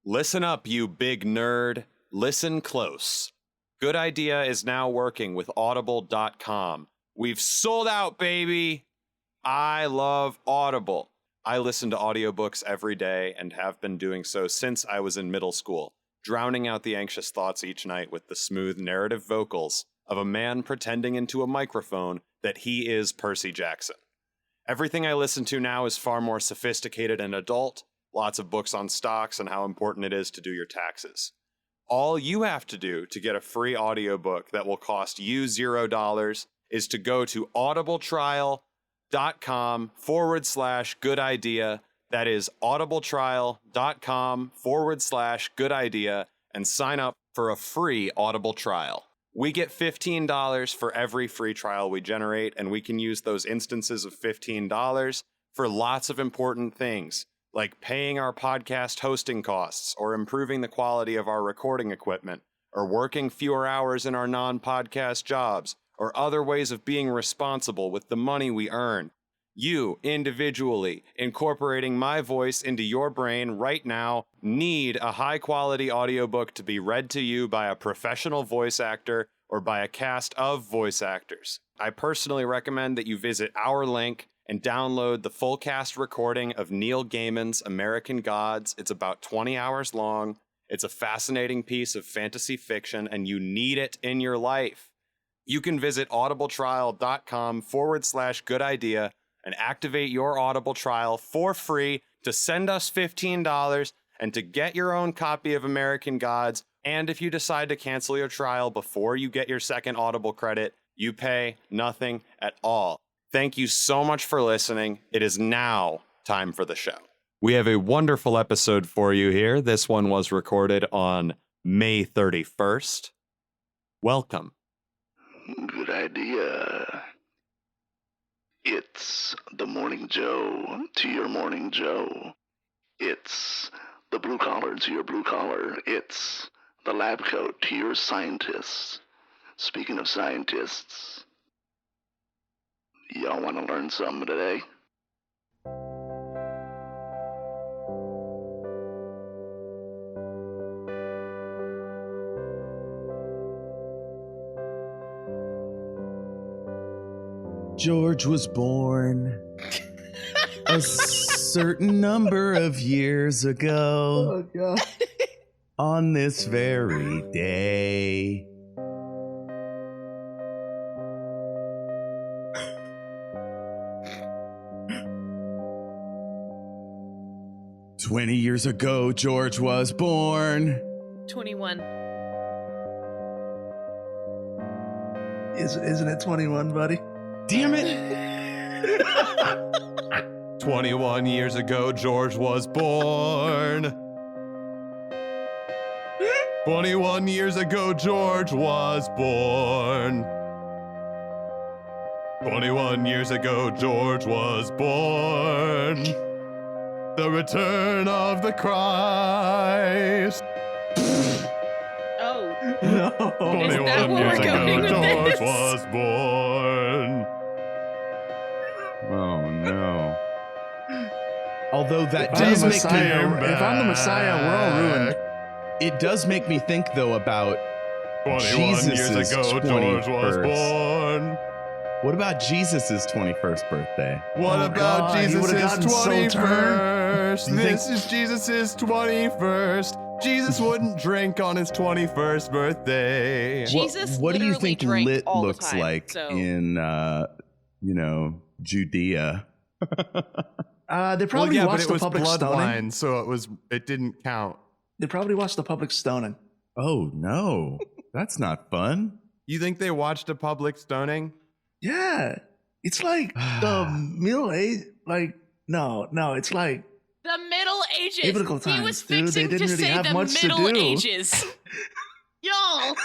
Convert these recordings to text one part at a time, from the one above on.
Listen up, you big nerd. Listen close. Good Idea is now working with Audible.com. We've sold out, baby! I love Audible. I listen to audiobooks every day and have been doing so since I was in middle school, drowning out the anxious thoughts each night with the smooth narrative vocals of a man pretending into a microphone that he is Percy Jackson. Everything I listen to now is far more sophisticated and adult. Lots of books on stocks and how important it is to do your taxes. All you have to do to get a free audiobook that will cost you $0 is to go to audibletrial.com/good idea. That is audibletrial.com/good idea and sign up for a free Audible trial. We get $15 for every free trial we generate, and we can use those instances of $15 for lots of important things, like paying our podcast hosting costs, or improving the quality of our recording equipment, or working fewer hours in our non-podcast jobs, or other ways of being responsible with the money we earn. You, individually, incorporating my voice into your brain right now, need a high-quality audiobook to be read to you by a professional voice actor or by a cast of voice actors. I personally recommend that you visit our link and download the full cast recording of Neil Gaiman's American Gods. It's about 20 hours long. It's a fascinating piece of fantasy fiction, and you need it in your life. You can visit audibletrial.com/good idea and activate your Audible trial for free to send us $15 and to get your own copy of American Gods. And if you decide to cancel your trial before you get your second Audible credit, you pay nothing at all. Thank you so much for listening. It is now time for the show. We have a wonderful episode for you here. This one was recorded on May 31st. Welcome. Good idea. It's the Morning Joe to your Morning Joe. It's the blue collar to your blue collar. It's the lab coat to your scientists. Speaking of scientists, y'all want to learn something today? George was born a certain number of years ago. Oh, God. On this very day. "20 years ago, George was born." 21. Isn't it 21, buddy? Damn it! 21 years ago, George was born. 21 years ago, George was born. 21 years ago, George was born. The return of the Christ. Oh. No. 21 where years we're going ago, with George this? was born. Oh no. Although that If I'm does the make me, Messiah, if I'm the Messiah, we're all ruined. it does make me think though about 21 years Jesus's ago, George was 21st. born. what about Jesus's 21st birthday? What Oh, about God, he would've Jesus' gotten so 21st? You think- This is Jesus' 21st. Jesus wouldn't drink on his 21st birthday. Jesus what do you literally think drank lit all the looks time, like so- in Judea? They probably watched the public stoning. so it didn't count. They probably watched the public stoning. Oh no, that's not fun. You think they watched a public stoning? Yeah. It's like the Middle Age. Like, no, it's like The Middle Ages. Biblical He was times, dude. They fixing didn't to really say have the much to Middle do. Ages. Y'all.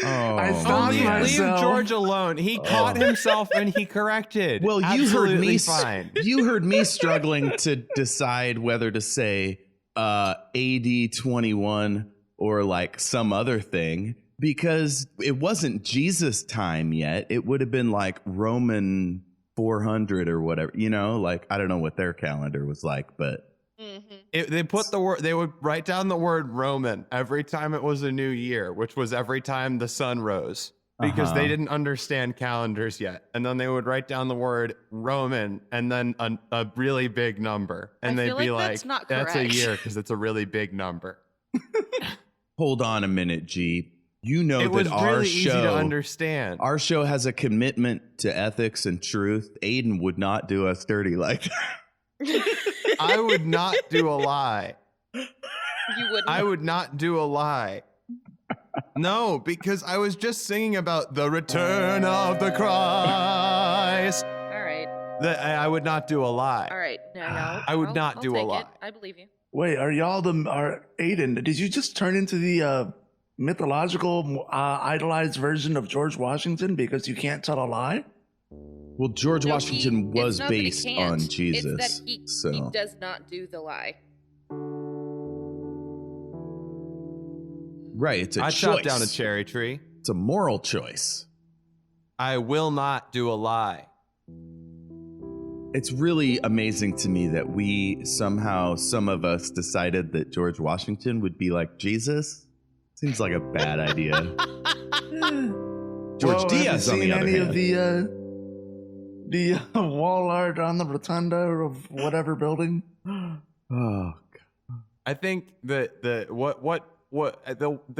Oh, I thought Leave myself- George alone. He caught himself and he corrected. well, you heard Absolutely me. fine. You heard me struggling to decide whether to say AD 21 or like some other thing because it wasn't Jesus' time yet. It would have been like Roman 400 or whatever. Like I don't know what their calendar was like, but They put the word. They would write down the word Roman every time it was a new year, which was every time the sun rose, because they didn't understand calendars yet. And then they would write down the word Roman and then a really big number, and they'd be like, that's not "That's a correct. year because it's a really big number." Hold on a minute, G. You know It that was our really easy to show, understand. our show has a commitment to ethics and truth. Aiden would not do us dirty like that. I would not do a lie. You wouldn't. I would not do a lie. No, because I was just singing about the return of the Christ. All right. I would not do a lie. All right. No. I would not do a take lie. it. I believe you. Wait, are y'all Aiden? Did you just turn into the mythological, idolized version of George Washington because you can't tell a lie? Well, George No, Washington it's was not that he based can't. on Jesus. It's that he so does not do the lie. right, it's a I choice. chopped down a cherry tree. It's a moral choice. I will not do a lie. It's really amazing to me that some of us decided that George Washington would be like Jesus. Seems like a bad idea. George Diaz, on the other any hand. of the wall art on the rotunda of whatever building? Oh, I think that the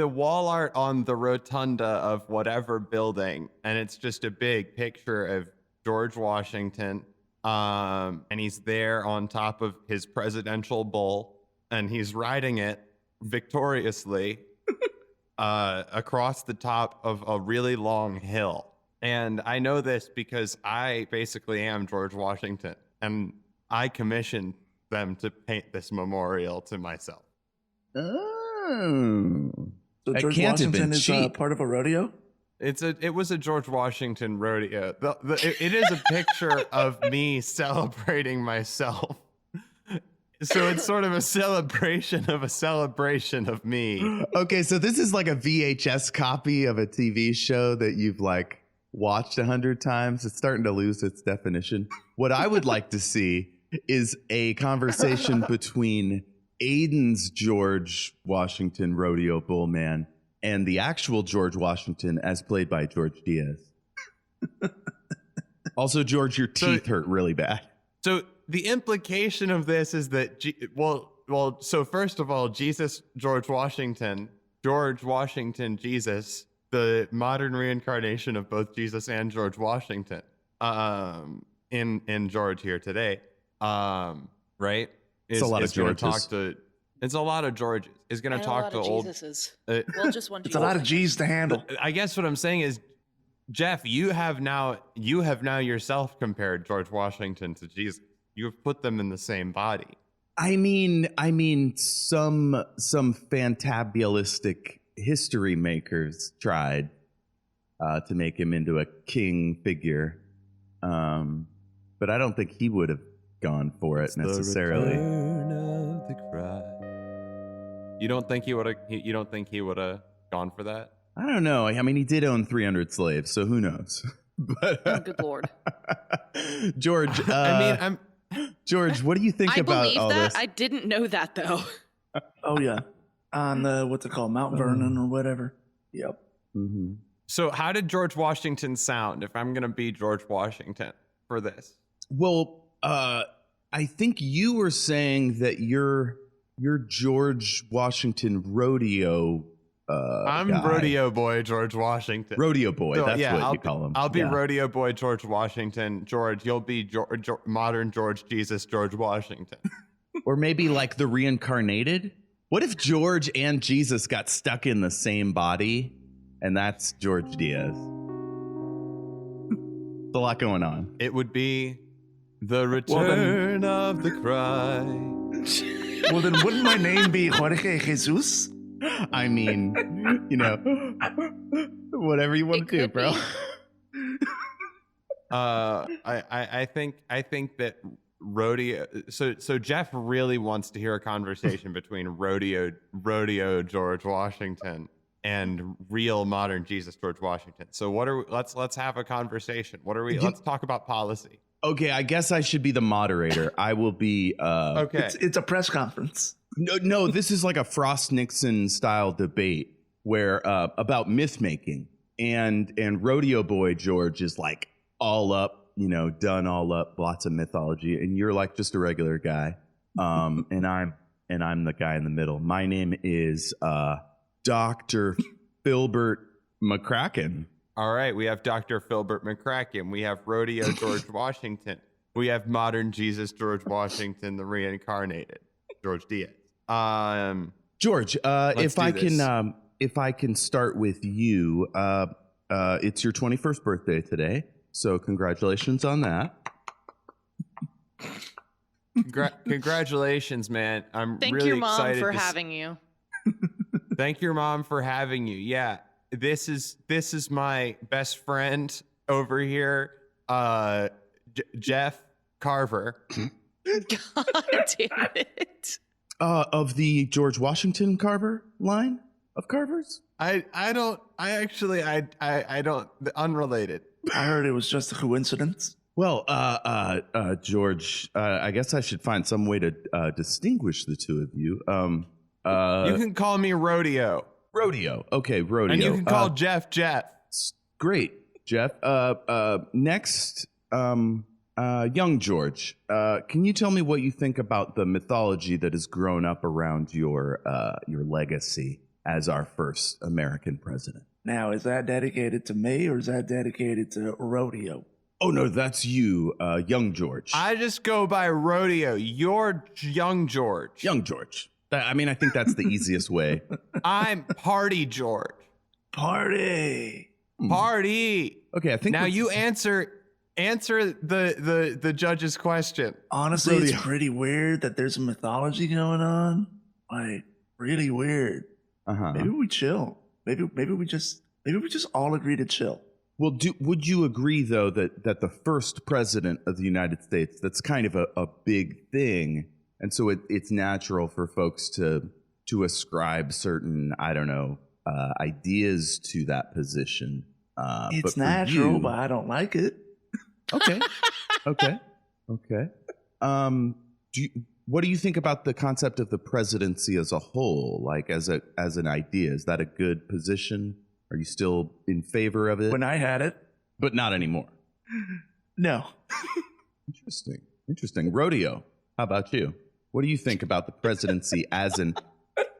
wall art on the rotunda of whatever building, and it's just a big picture of George Washington, and he's there on top of his presidential bull, and he's riding it victoriously across the top of a really long hill. And I know this because I basically am George Washington, and I commissioned them to paint this memorial to myself. Oh. So That George can't have been Washington is cheap. part of a rodeo? It was a George Washington rodeo. It is a picture of me celebrating myself. So it's sort of a celebration of me. Okay, so this is like a VHS copy of a TV show that you've like watched 100 times. It's starting to lose its definition. What I would like to see is a conversation between Aiden's George Washington rodeo bullman and the actual George Washington as played by George Diaz. Also, George, your teeth hurt really bad. So the implication of this is that, so first of all, Jesus, George Washington, Jesus, the modern reincarnation of both Jesus and George Washington, in George here today, right? It's a lot of Georges. It's a lot of Georges. Is going to talk to old. Jesuses. Well, just one. It's a lot of G's to handle. I guess what I'm saying is, Jeff, you have now yourself compared George Washington to Jesus. You have put them in the same body. I mean, some fantabulistic history makers tried to make him into a king figure, but I don't think he would have gone for it necessarily. The return of the Christ. You don't think he would have? You don't think he would have gone for that? I don't know. I mean, he did own 300 slaves, so who knows? But Oh, good Lord. George, George, what do you think I about believe all that. this? I didn't know that, though. Oh, yeah. On the, what's it called? Mount Vernon or whatever. Yep. Mm-hmm. So how did George Washington sound if I'm going to be George Washington for this? Well, I think you were saying that you're George Washington rodeo. I'm guy. Rodeo Boy George Washington. Rodeo boy. So, That's what I'll you call him. I'll be Yeah. Rodeo Boy George Washington. George, you'll be modern George Jesus George Washington. Or maybe like the reincarnated. What if George and Jesus got stuck in the same body, and that's George Diaz? There's a lot going on. It would be the return of the Christ. Well, then wouldn't my name be Jorge Jesus? I mean, whatever you want It to do, could bro. be. I think that rodeo. So Jeff really wants to hear a conversation between rodeo George Washington and real modern Jesus George Washington. So let's have a conversation. Let's talk about policy. Okay, I guess I should be the moderator. I will be. Okay. It's a press conference. No, this is like a Frost Nixon style debate where about myth making, and Rodeo Boy George is like all up, done all up, lots of mythology, and you're like just a regular guy, and I'm the guy in the middle. My name is Dr. Filbert McCracken. All right, we have Dr. Filbert McCracken. We have Rodeo George Washington. We have modern Jesus George Washington, the reincarnated George Diaz. George, if I can start with you, it's your 21st birthday today, so congratulations on that. Congratulations, man! I'm Thank really your mom excited for having you. Thank your mom for having you. Yeah, this is my best friend over here, Jeff Carver. God damn it. Of the George Washington Carver line of Carvers? I don't unrelated. I heard it was just a coincidence. Well, George, I guess I should find some way to distinguish the two of you. You can call me Rodeo. Rodeo. Okay, Rodeo. And you can call Jeff. Great, Jeff. Next, young George. Can you tell me what you think about the mythology that has grown up around your legacy as our first American president? Now, is that dedicated to me or is that dedicated to Rodeo? Oh, no, that's you, young George. I just go by Rodeo. You're young George. Young George. I think that's the easiest way. I'm Party George. Party. Party. Okay, I think now you answer the judge's question. Honestly, Rodeo. it's pretty weird that there's a mythology going on. Like, really weird. Maybe we chill. Maybe we just all agree to chill. Well, would you agree, though, that the first president of the United States, that's kind of a big thing, and so it's natural for folks to ascribe certain, ideas to that position. It's natural, but I don't like it. Okay. What do you think about the concept of the presidency as a whole, like as an idea? Is that a good position? Are you still in favor of it? When I had it. But not anymore. No. Interesting. Rodeo, how about you? What do you think about the presidency as an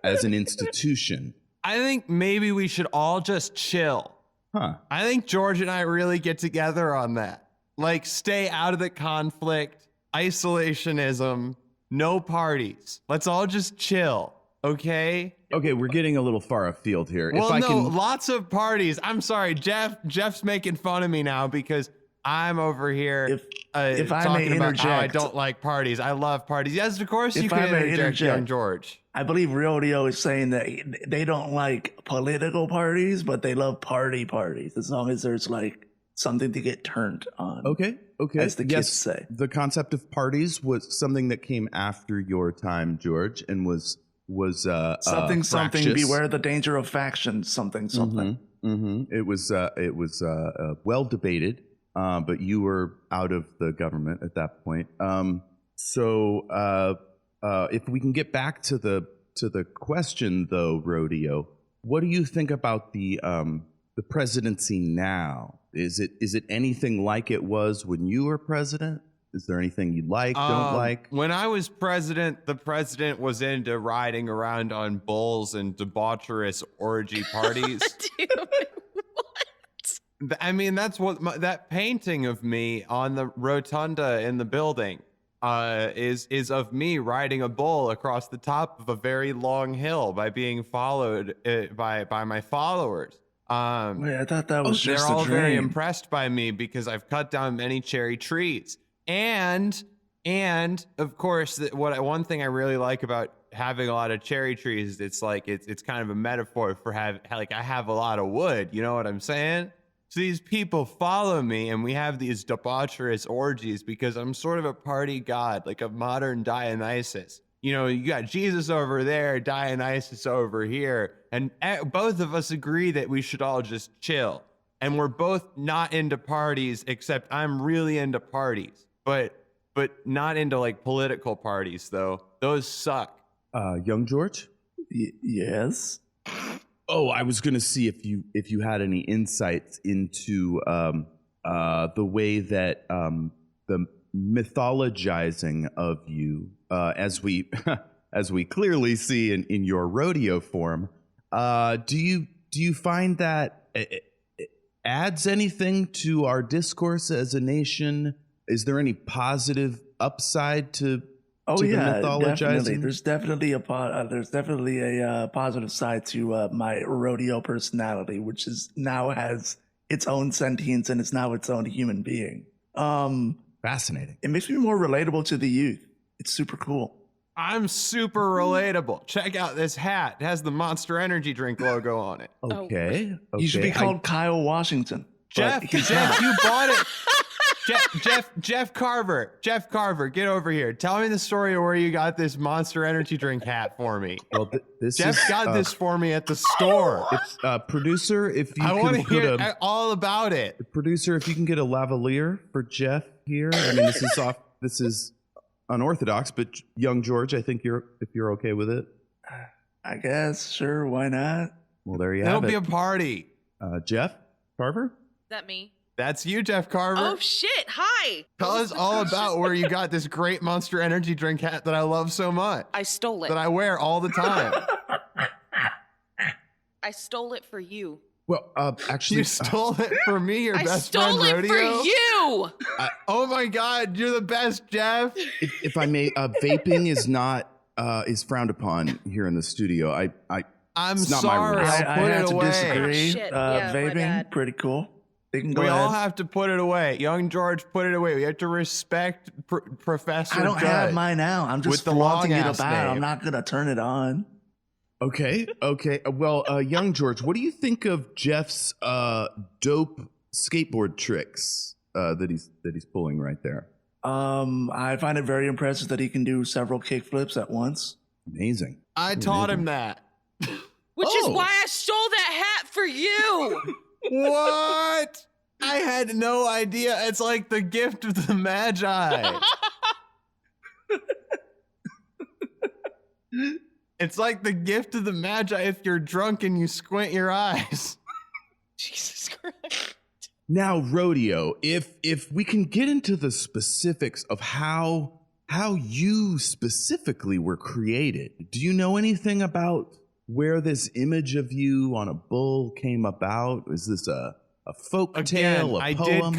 institution? I think maybe we should all just chill. Huh. I think George and I really get together on that. Like, stay out of the conflict, isolationism, no parties. Let's all just chill, okay? Okay, we're getting a little far afield here. Well, lots of parties. I'm sorry, Jeff's making fun of me now because I'm over here if I talking may about how I interject. don't like parties. I love parties. Yes, of course you If can I may interject, young interject. George. I believe Rodeo is saying that they don't like political parties, but they love parties as long as there's like something to get turned on. Okay. As the kids say. The concept of parties was something that came after your time, George, and was something fractious. beware the danger of factions, something. It was well debated, but you were out of the government at that point. So if we can get back to the question, though, Rodeo, what do you think about the presidency now? Is it anything like it was when you were president? Is there anything you like, don't like? When I was president, the president was into riding around on bulls and debaucherous orgy parties. Dude, what? I mean, that's what that painting of me on the rotunda in the building is of me riding a bull across the top of a very long hill by being followed by my followers. Wait, I thought that was just they're a all dream. very impressed by me because I've cut down many cherry trees. And of course, one thing I really like about having a lot of cherry trees, it's like it's kind of a metaphor for I have a lot of wood. You know what I'm saying? So these people follow me, and we have these debaucherous orgies because I'm sort of a party god, like a modern Dionysus. You know, you got Jesus over there, Dionysus over here, and both of us agree that we should all just chill. And we're both not into parties, except I'm really into parties. but not into like political parties though. Those suck. Young George? Yes. Oh, I was going to see if you had any insights into the way that the mythologizing of you, as we as we clearly see in your rodeo form, do you find that it adds anything to our discourse as a nation? Is there any positive upside to? Oh yeah, the mythologizing? definitely. There's definitely a positive side to my rodeo personality, which now has its own sentience and is now its own human being. Fascinating. It makes me more relatable to the youth. It's super cool. I'm super relatable. Check out this hat. It has the Monster Energy drink logo on it. Okay. You should be called Kyle Washington. Jeff, you bought it. Jeff Carver, get over here. Tell me the story of where you got this Monster Energy drink hat for me. Well, Jeff got this for me at the store. It's producer. If you I want to can hear all about it. Producer, if you can get a lavalier for Jeff here. I mean, this is unorthodox, but young George, I think if you're okay with it. I guess, sure, why not? Well, there you have it. It'll be a party. Jeff Carver? Is that me? That's you, Jeff Carver. Oh shit! Hi. Tell us all about where you got this great Monster Energy drink hat that I love so much. I stole it. That I wear all the time. I stole it for you. Well, actually, You stole it for me, your best friend I stole it rodeo. for you. Oh my God, you're the best, Jeff. if I may, vaping is frowned upon here in the studio. I'm it's not my sorry. rules. I'll I put have it to away. disagree. Oh, shit. Yeah, my Vaping, bad. pretty cool. They can go We ahead. all have to put it away. Young George, put it away. We have to respect Professor I don't Judge. have mine now. I'm just With the flaunting it long-ass about. I'm name. not going to turn it on. Okay. Well, young George, what do you think of Jeff's dope skateboard tricks that he's pulling right there? I find it very impressive that he can do several kickflips at once. Amazing. I taught him that. Which is Oh. why I stole that hat for you. What? I had no idea. It's like the gift of the Magi. It's like the gift of the Magi if you're drunk and you squint your eyes. Jesus Christ. Now, rodeo. If we can get into the specifics of how you specifically were created, do you know anything about where this image of you on a bull came about? Is this a folk tale, a poem?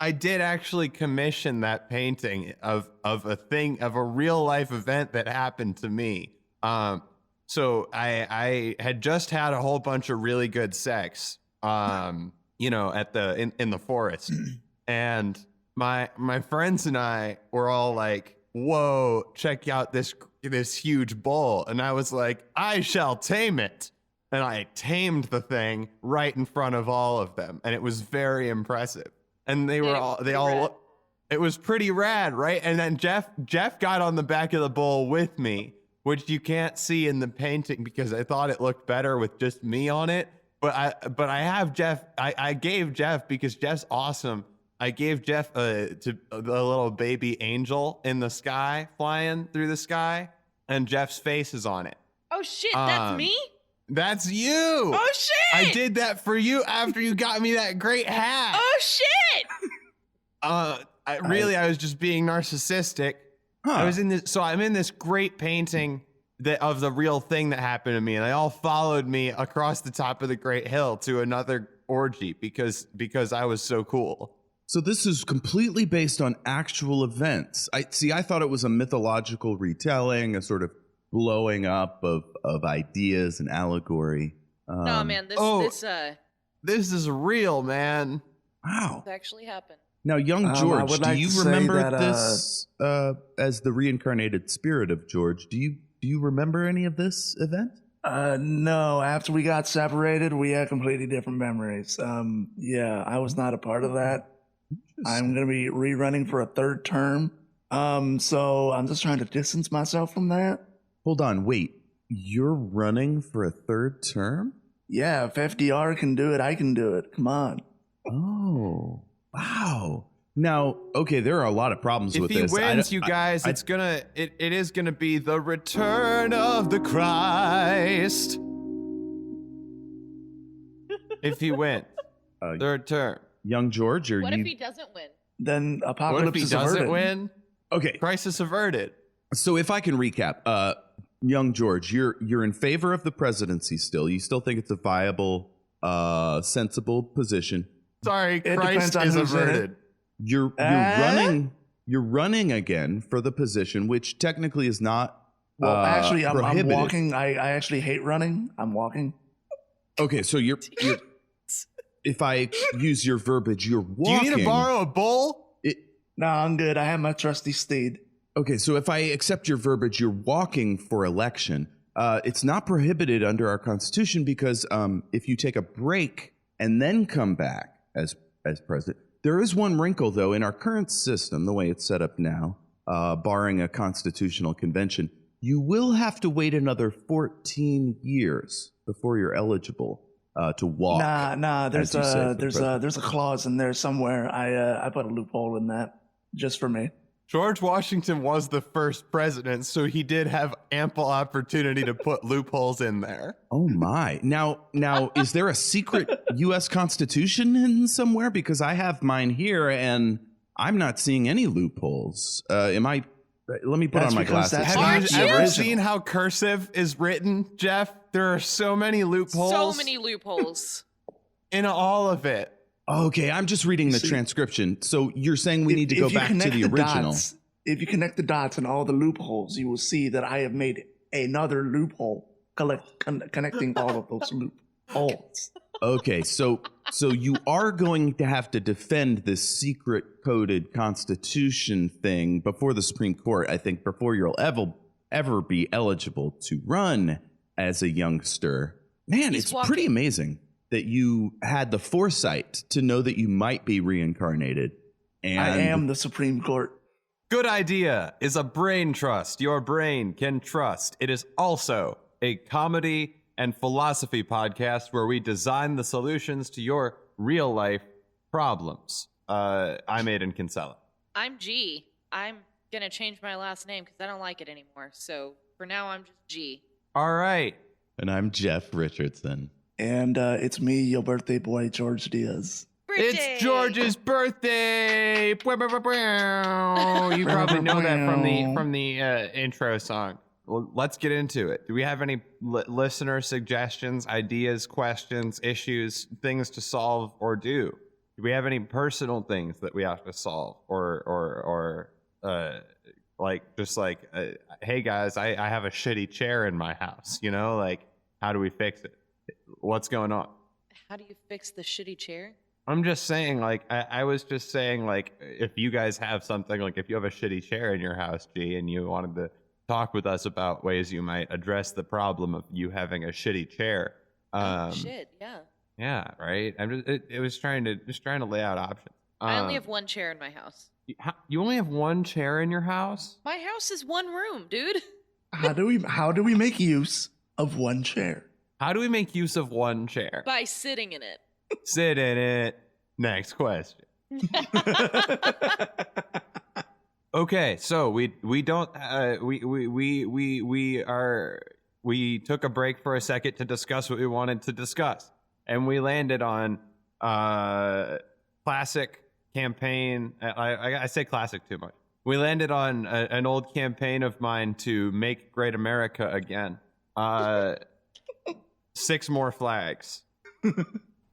I did actually commission that painting of a real life event that happened to me. So I had just had a whole bunch of really good sex, in the forest, and my friends and I were all like, "Whoa, check out this huge bull," and I was like, "I shall tame it." And I tamed the thing right in front of all of them, and it was very impressive. And they all it was pretty rad, right? And then Jeff got on the back of the bull with me, which you can't see in the painting because I thought it looked better with just me on it. But I have Jeff. I gave Jeff, because Jeff's awesome. I gave Jeff the little baby angel in the sky, flying through the sky, and Jeff's face is on it. Oh shit, that's me? That's you. Oh shit. I did that for you after you got me that great hat. Oh shit. I was just being narcissistic. Huh. I'm in this great painting of the real thing that happened to me, and they all followed me across the top of the great hill to another orgy because I was so cool. So this is completely based on actual events. I thought it was a mythological retelling, a sort of blowing up of ideas and allegory. No, man, This is real, man. Wow. actually happened. Now, young George, would do like you to say remember that, this as the reincarnated spirit of George? Do you remember any of this event? No, after we got separated, we had completely different memories. Yeah, I was not a part of that. I'm going to be rerunning for a third term. So I'm just trying to distance myself from that. Hold on, wait. You're running for a third term? Yeah, if FDR can do it, I can do it. Come on. Oh, wow. Now, okay, there are a lot of problems If with he this. wins, you guys, it is gonna be the return of the Christ. If he wins, the return. Young George, or What you? if he doesn't win? Then What apocalypse if he is doesn't averted. win? Okay, Crisis averted. so if I can recap, young George, you're in favor of the presidency still. You still think it's a viable, sensible position. Sorry, It Christ depends on is who's in it. averted. You're running again for the position, which technically is not. Well, actually, I'm prohibited. walking. I actually hate running. I'm walking. Okay, so you're if I use your verbiage, you're Do walking. you need to borrow a bull? No, I'm good. I have my trusty steed. Okay, so if I accept your verbiage, you're walking for election. It's not prohibited under our Constitution because if you take a break and then come back as president, there is one wrinkle though in our current system, the way it's set up now, barring a constitutional convention, you will have to wait another 14 years before you're eligible to walk. Nah. There's as you say, for there's a clause in there somewhere. I put a loophole in that just for me. George Washington was the first president, so he did have ample opportunity to put loopholes in there. Oh my! Now, is there a secret U.S. Constitution in somewhere? Because I have mine here, and I'm not seeing any loopholes. Am I? Let me put That's on my because glasses. that's Have Aren't you you? ever original. seen how cursive is written, Jeff? There are so many loopholes. So many loopholes. in all of it. Okay, I'm just reading the See, transcription. So you're saying we need to If go you back to connect the original? Dots, if you connect the dots and all the loopholes, you will see that I have made another loophole connecting all of those loopholes. Okay, so you are going to have to defend this secret coded Constitution thing before the Supreme Court, I think, before you'll ever be eligible to run as a youngster. Man, He's it's walking. pretty amazing that you had the foresight to know that you might be reincarnated. And I am the Supreme Court. Good Idea is a brain trust your brain can trust. It is also a comedy and philosophy podcast where we design the solutions to your real life problems. I'm Aiden Kinsella. I'm G. I'm going to change my last name because I don't like it anymore. So for now, I'm just G. All right. And I'm Jeff Richardson. And it's me, your birthday boy, George Diaz. Birthday! It's George's birthday. You probably know that from the intro song. Well, let's get into it. Do we have any listener suggestions, ideas, questions, issues, things to solve or do? Do we have any personal things that we have to solve or hey guys, I have a shitty chair in my house, like how do we fix it? What's going on? How do you fix the shitty chair? I'm just saying, like, I was just saying, like, if you guys have something, like, if you have a shitty chair in your house, G, and you wanted to talk with us about ways you might address the problem of you having a shitty chair. Shit, yeah. Yeah, right. It was trying to lay out options. I only have one chair in my house. You only have one chair in your house? My house is one room, dude. How do we make use of one chair? How do we make use of one chair? By sitting in it. Sit in it. Next question. Okay, so we took a break for a second to discuss what we wanted to discuss, and we landed on classic campaign. I say classic too much. We landed on an old campaign of mine to make great America again. 6 more flags.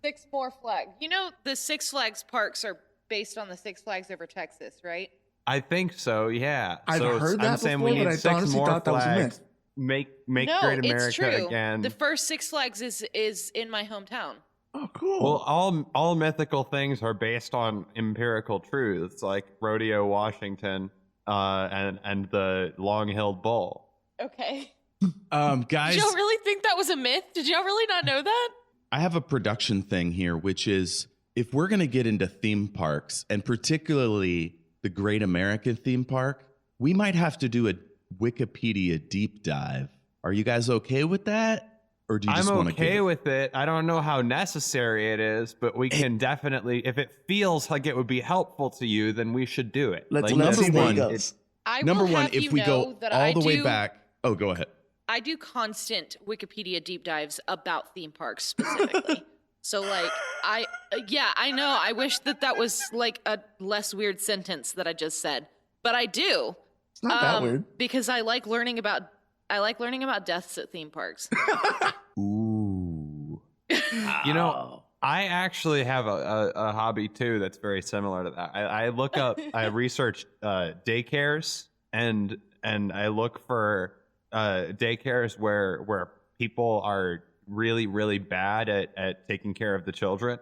6 more flags. You know the Six Flags parks are based on the Six Flags over Texas, right? I think so. Yeah. I've so heard I'm that saying before, we but need I 6 honestly more thought that was a flags. myth. Make no, great it's America true. again. The first Six Flags is in my hometown. Oh, cool. Well, all mythical things are based on empirical truths, like Rodeo Washington and the Long-Hilled Bull. Okay. Guys, Did y'all really think that was a myth? Did y'all really not know that? I have a production thing here, which is if we're going to get into theme parks, and particularly the Great American Theme Park, we might have to do a Wikipedia deep dive. Are you guys okay with that? Or do you just I'm want to okay with it. I don't know how necessary it is, but we can definitely, if it feels like it would be helpful to you, then we should do it. Let's Like, see number where one, it goes. I number will one, have if you we know go that all I the way do- back. Oh, go ahead. I do constant Wikipedia deep dives about theme parks specifically. So like, I know. I wish that was like a less weird sentence that I just said, but I do. It's not that weird. Because I like learning about deaths at theme parks. Ooh. You know, I actually have a hobby too that's very similar to that. I look up, I research daycares, and I look for daycares where people are really, really bad at taking care of the children,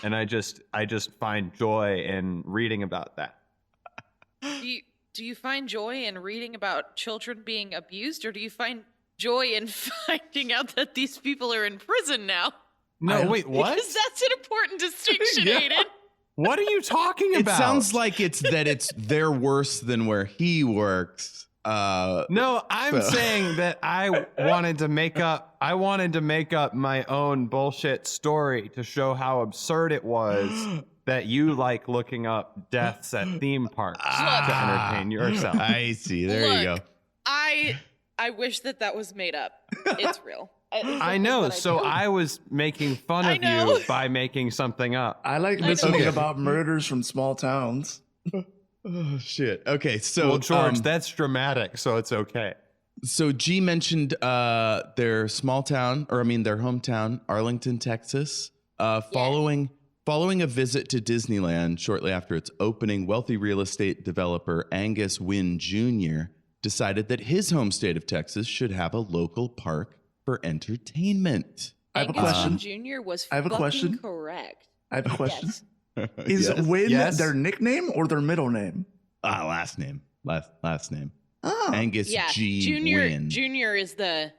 and I just find joy in reading about that. Do you find joy in reading about children being abused, or do you find joy in finding out that these people are in prison now? No, wait, what? Because that's an important distinction, Yeah. Aiden. What are you talking It about? sounds like they're worse than where he works. No, I'm saying that I wanted to make up my own bullshit story to show how absurd it was that you like looking up deaths at theme parks to entertain yourself. I see. There you go. I wish that was made up. It's real. I know. So I was making fun I of know. you by making something up. I like listening Okay. about murders from small towns. Oh shit. Okay, so Well, George, that's dramatic, so it's okay. So G mentioned their hometown, Arlington, Texas. Following a visit to Disneyland shortly after its opening, wealthy real estate developer Angus Wynn Jr. decided that his home state of Texas should have a local park for entertainment. I have a Angus question. Jr. was I have a fucking question. correct. I have a question. Yes. Is Yes. Wynn Yes. their nickname or their middle name? Last name. Last name. Oh, Angus Yeah, G. Junior. Wynn. Junior is the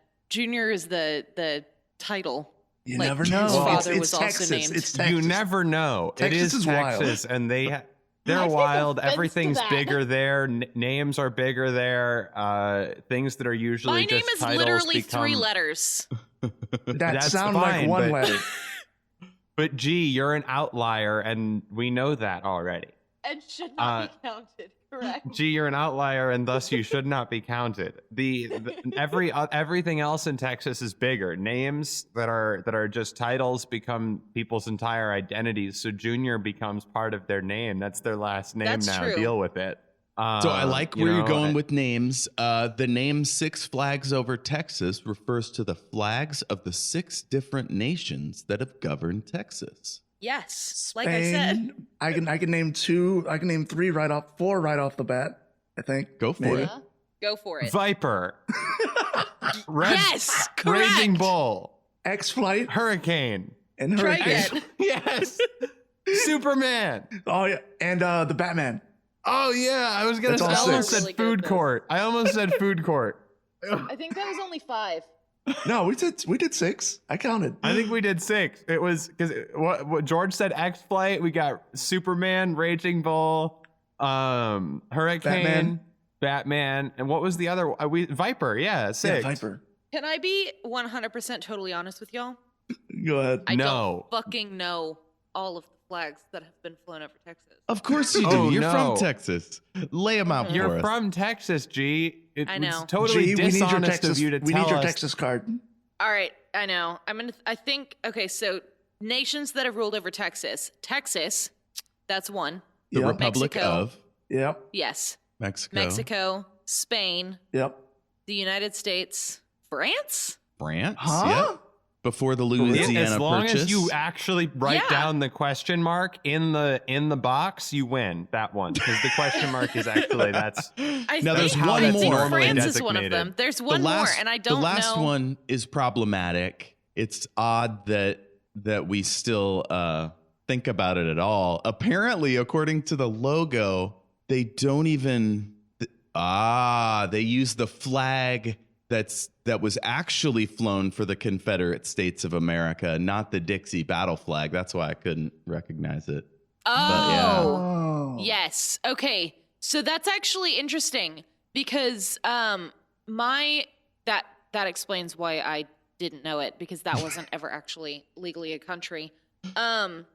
title. you like, never his know. father it's was also Texas. named. It's Texas. You never know. Texas it is is wild. Texas, and they're take wild. offense to Everything's that. bigger there. Names are bigger there. Things that are usually My name just is titles literally become, 3 letters. That That's sound like fine, one but- letter. But gee, you're an outlier, and we know that already. And should not be counted. Correct. Gee, you're an outlier, and thus you should not be counted. Everything else in Texas is bigger. Names that are just titles become people's entire identities. So Junior becomes part of their name. That's their last name That's now. true. Deal with it. So I like where you're going with names. The name Six Flags Over Texas refers to the flags of the 6 different nations that have governed Texas. Yes. Like I said. Spain, I can name 2. I can name 4 right off the bat. I think. Go for Maybe. it. Yeah. Go for it. Viper. Yes, correct. Raging Bull. X-Flight Hurricane. and Try Hurricane. again. Yes. Superman. Oh yeah, and the Batman. Oh yeah, I was gonna. That's all I almost 6. said Really good food at this. court. I almost said food court. I think that was only 5. No, we did 6. I counted. I think we did 6. It was because what George said. X-Flight. We got Superman, Raging Bull, Hurricane, Batman, and what was the other? Viper. Yeah, 6. Yeah, Viper. Can I be 100% totally honest with y'all? Go ahead. I No. don't fucking know all of the flags that have been flown over Texas. Of course you do. Oh, You're no. from Texas. Lay them out for You're us. from Texas, G. I know. It's totally Gee, we need your dishonest Texas. of you to We tell need your us. Texas card. All right, I know. I think, okay, so nations that have ruled over Texas. Texas, that's one. The Yep. Republic Mexico. of Yes. Mexico. Mexico, Spain, Yep. the United States, France? France. Huh? Yep. Before the Louisiana As long Purchase. as you actually write Yeah. down the question mark in the box, you win that one because the question mark is actually that's. I Now, there's think, one I think more. France is one of Designated. them. There's one more, and I don't The last know. one is problematic. It's odd that we still think about it at all. Apparently, according to the logo, they don't even. They use the flag that was actually flown for the Confederate States of America, not the Dixie battle flag. That's why I couldn't recognize it. yeah. Oh, yes. Okay. So that's actually interesting because that explains why I didn't know it because that wasn't ever actually legally a country. Well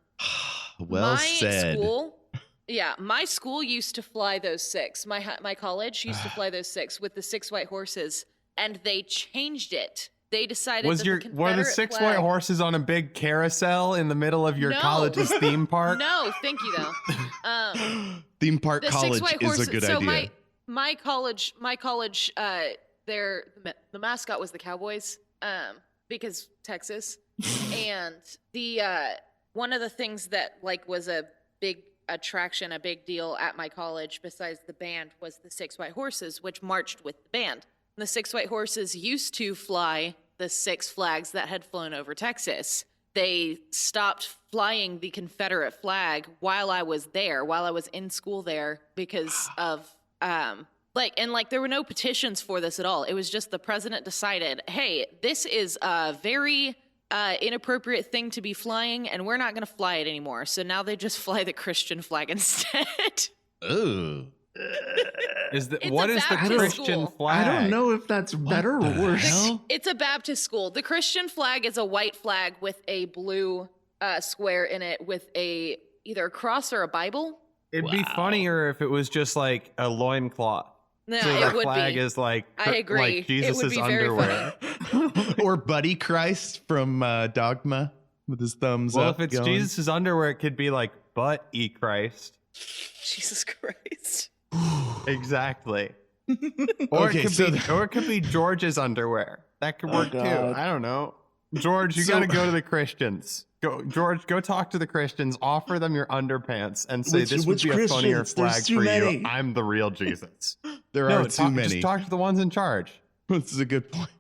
my said. My school used to fly those 6. My college used to fly those 6 with the 6 white horses, and they changed it. They decided were the 6 white horses on a big carousel in the middle of your college's theme park? No, thank you though. Theme park the college 6 white is horses, a good so idea. My college, the mascot was the Cowboys, because Texas, and the one of the things that like was a big attraction, a big deal at my college, besides the band, was the 6 white horses, which marched with the band. The 6 white horses used to fly the 6 flags that had flown over Texas. They stopped flying the Confederate flag while I was in school there, because of there were no petitions for this at all. It was just the president decided, hey, this is a very inappropriate thing to be flying, and we're not going to fly it anymore. So now they just fly the Christian flag instead. Ooh. What is the Christian flag? I don't know if that's better or worse. It's a Baptist school. The Christian flag is a white flag with a blue square in it with either a cross or a Bible. It'd be funnier if it was just like a loincloth. No, so it the would flag be. is like, I agree. like Jesus' it would be underwear. Very funny. Or Buddy Christ from Dogma with his thumbs Well, up. if it's going. Jesus' underwear, it could be like butt-e Christ. Jesus Christ. Exactly. Or Okay, it could be George's underwear. That could work too. God. I don't know. George, you got to go to the Christians. George, go talk to the Christians. Offer them your underpants and say this would which be a funnier Christians? There's flag too for many. you. I'm the real Jesus. There are too many. Just talk to the ones in charge. This is a good point.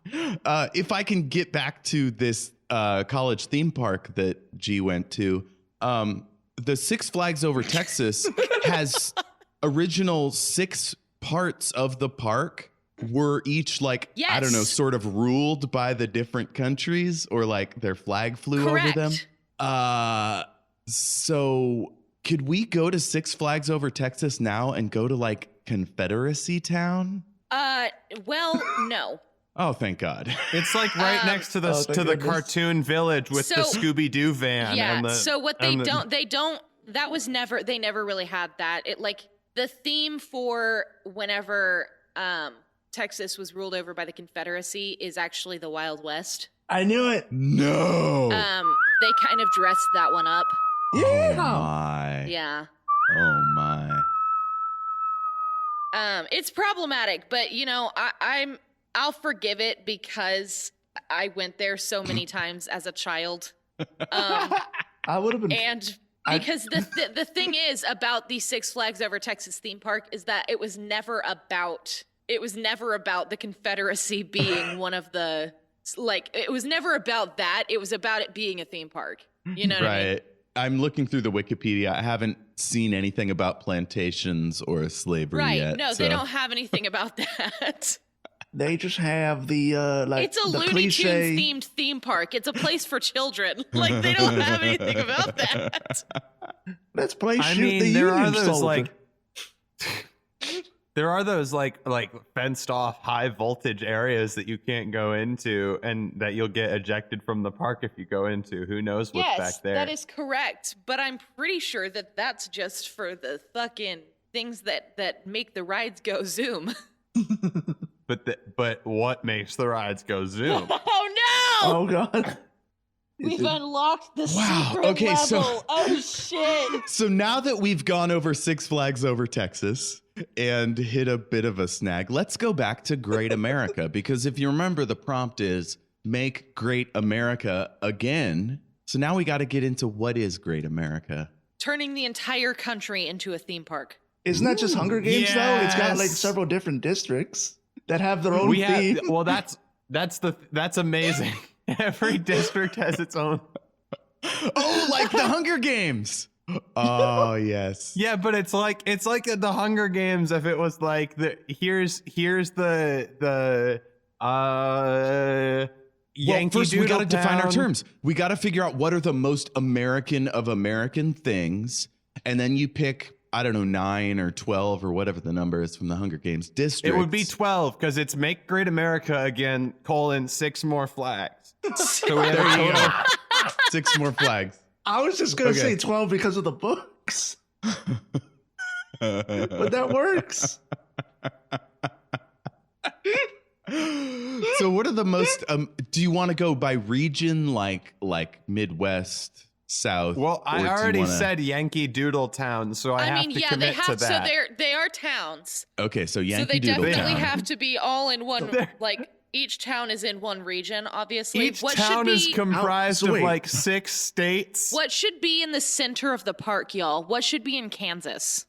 If I can get back to this college theme park that G went to, the Six Flags Over Texas has original 6 parts of the park were each like, I don't know, Yes. sort of ruled by the different countries, or like their flag flew Correct. over them. So could we go to Six Flags Over Texas now and go to like Confederacy Town? Well, no. Oh, thank God. It's like right next to the thank to the goodness. cartoon village with the So- Scooby-Doo van. Yeah. And So what they don't. That was never. They never really had that. It like the theme for whenever Texas was ruled over by the Confederacy is actually the Wild West. I knew it. No. They kind of dressed that one up. Oh my. Yeah. Oh my. It's problematic, but you know, I'll forgive it because I went there so many times as a child. I would have been. And because the thing is about the Six Flags Over Texas theme park is that it was never about the Confederacy being one of the, like, it was never about that. It was about it being a theme park. You know what I mean? Right. I'm looking through the Wikipedia. I haven't seen anything about plantations or slavery Right. yet. No, so- they don't have anything about that. They just have the like. It's a the Looney cliche. Tunes themed theme park. It's a place for children. Like, they don't have anything about that. Let's play I shoot mean, the there Union are those soldier. like there are those like fenced off high voltage areas that you can't go into and that you'll get ejected from the park if you go into. Who knows what's Yes, back there? that is correct. But I'm pretty sure that that's just for the fucking things that make the rides go zoom. But what makes the rides go zoom? Oh no! Oh God. We've unlocked the Wow, secret okay, level. so- Oh shit! So now that we've gone over Six Flags Over Texas and hit a bit of a snag, let's go back to Great America. Because if you remember, the prompt is make Great America again. So now we got to get into what is Great America. Turning the entire country into a theme park. Isn't that just Hunger Games though? It's got like yes. several different districts that have their own We have theme. well that's amazing. Every district has its own. Oh, like the Hunger Games. Oh, yes. Yeah, but it's like the Hunger Games if it was like here's the Yankee Well, first we got to Doodle define our Town. terms. We got to figure out what are the most American of American things. And then you pick I don't know, 9 or 12 or whatever the number is from the Hunger Games districts. It would be 12 because it's Make Great America Again, 6 more flags. So we have There a you total. go. 6 more flags. I was just gonna Okay. say 12 because of the books, but that works. So what are the most do you want to go by region, like Midwest, South? Well, I or do you already wanna- said Yankee Doodle Town, so I have to they commit have. to that. So they are towns. Okay, so So Yankee they Doodle definitely Town. have to be all in one. They're- Like each town is in one region. Obviously, Each what town should is be comprised so of wait. like 6 states. what should be in the center of the park, y'all? What should be in Kansas?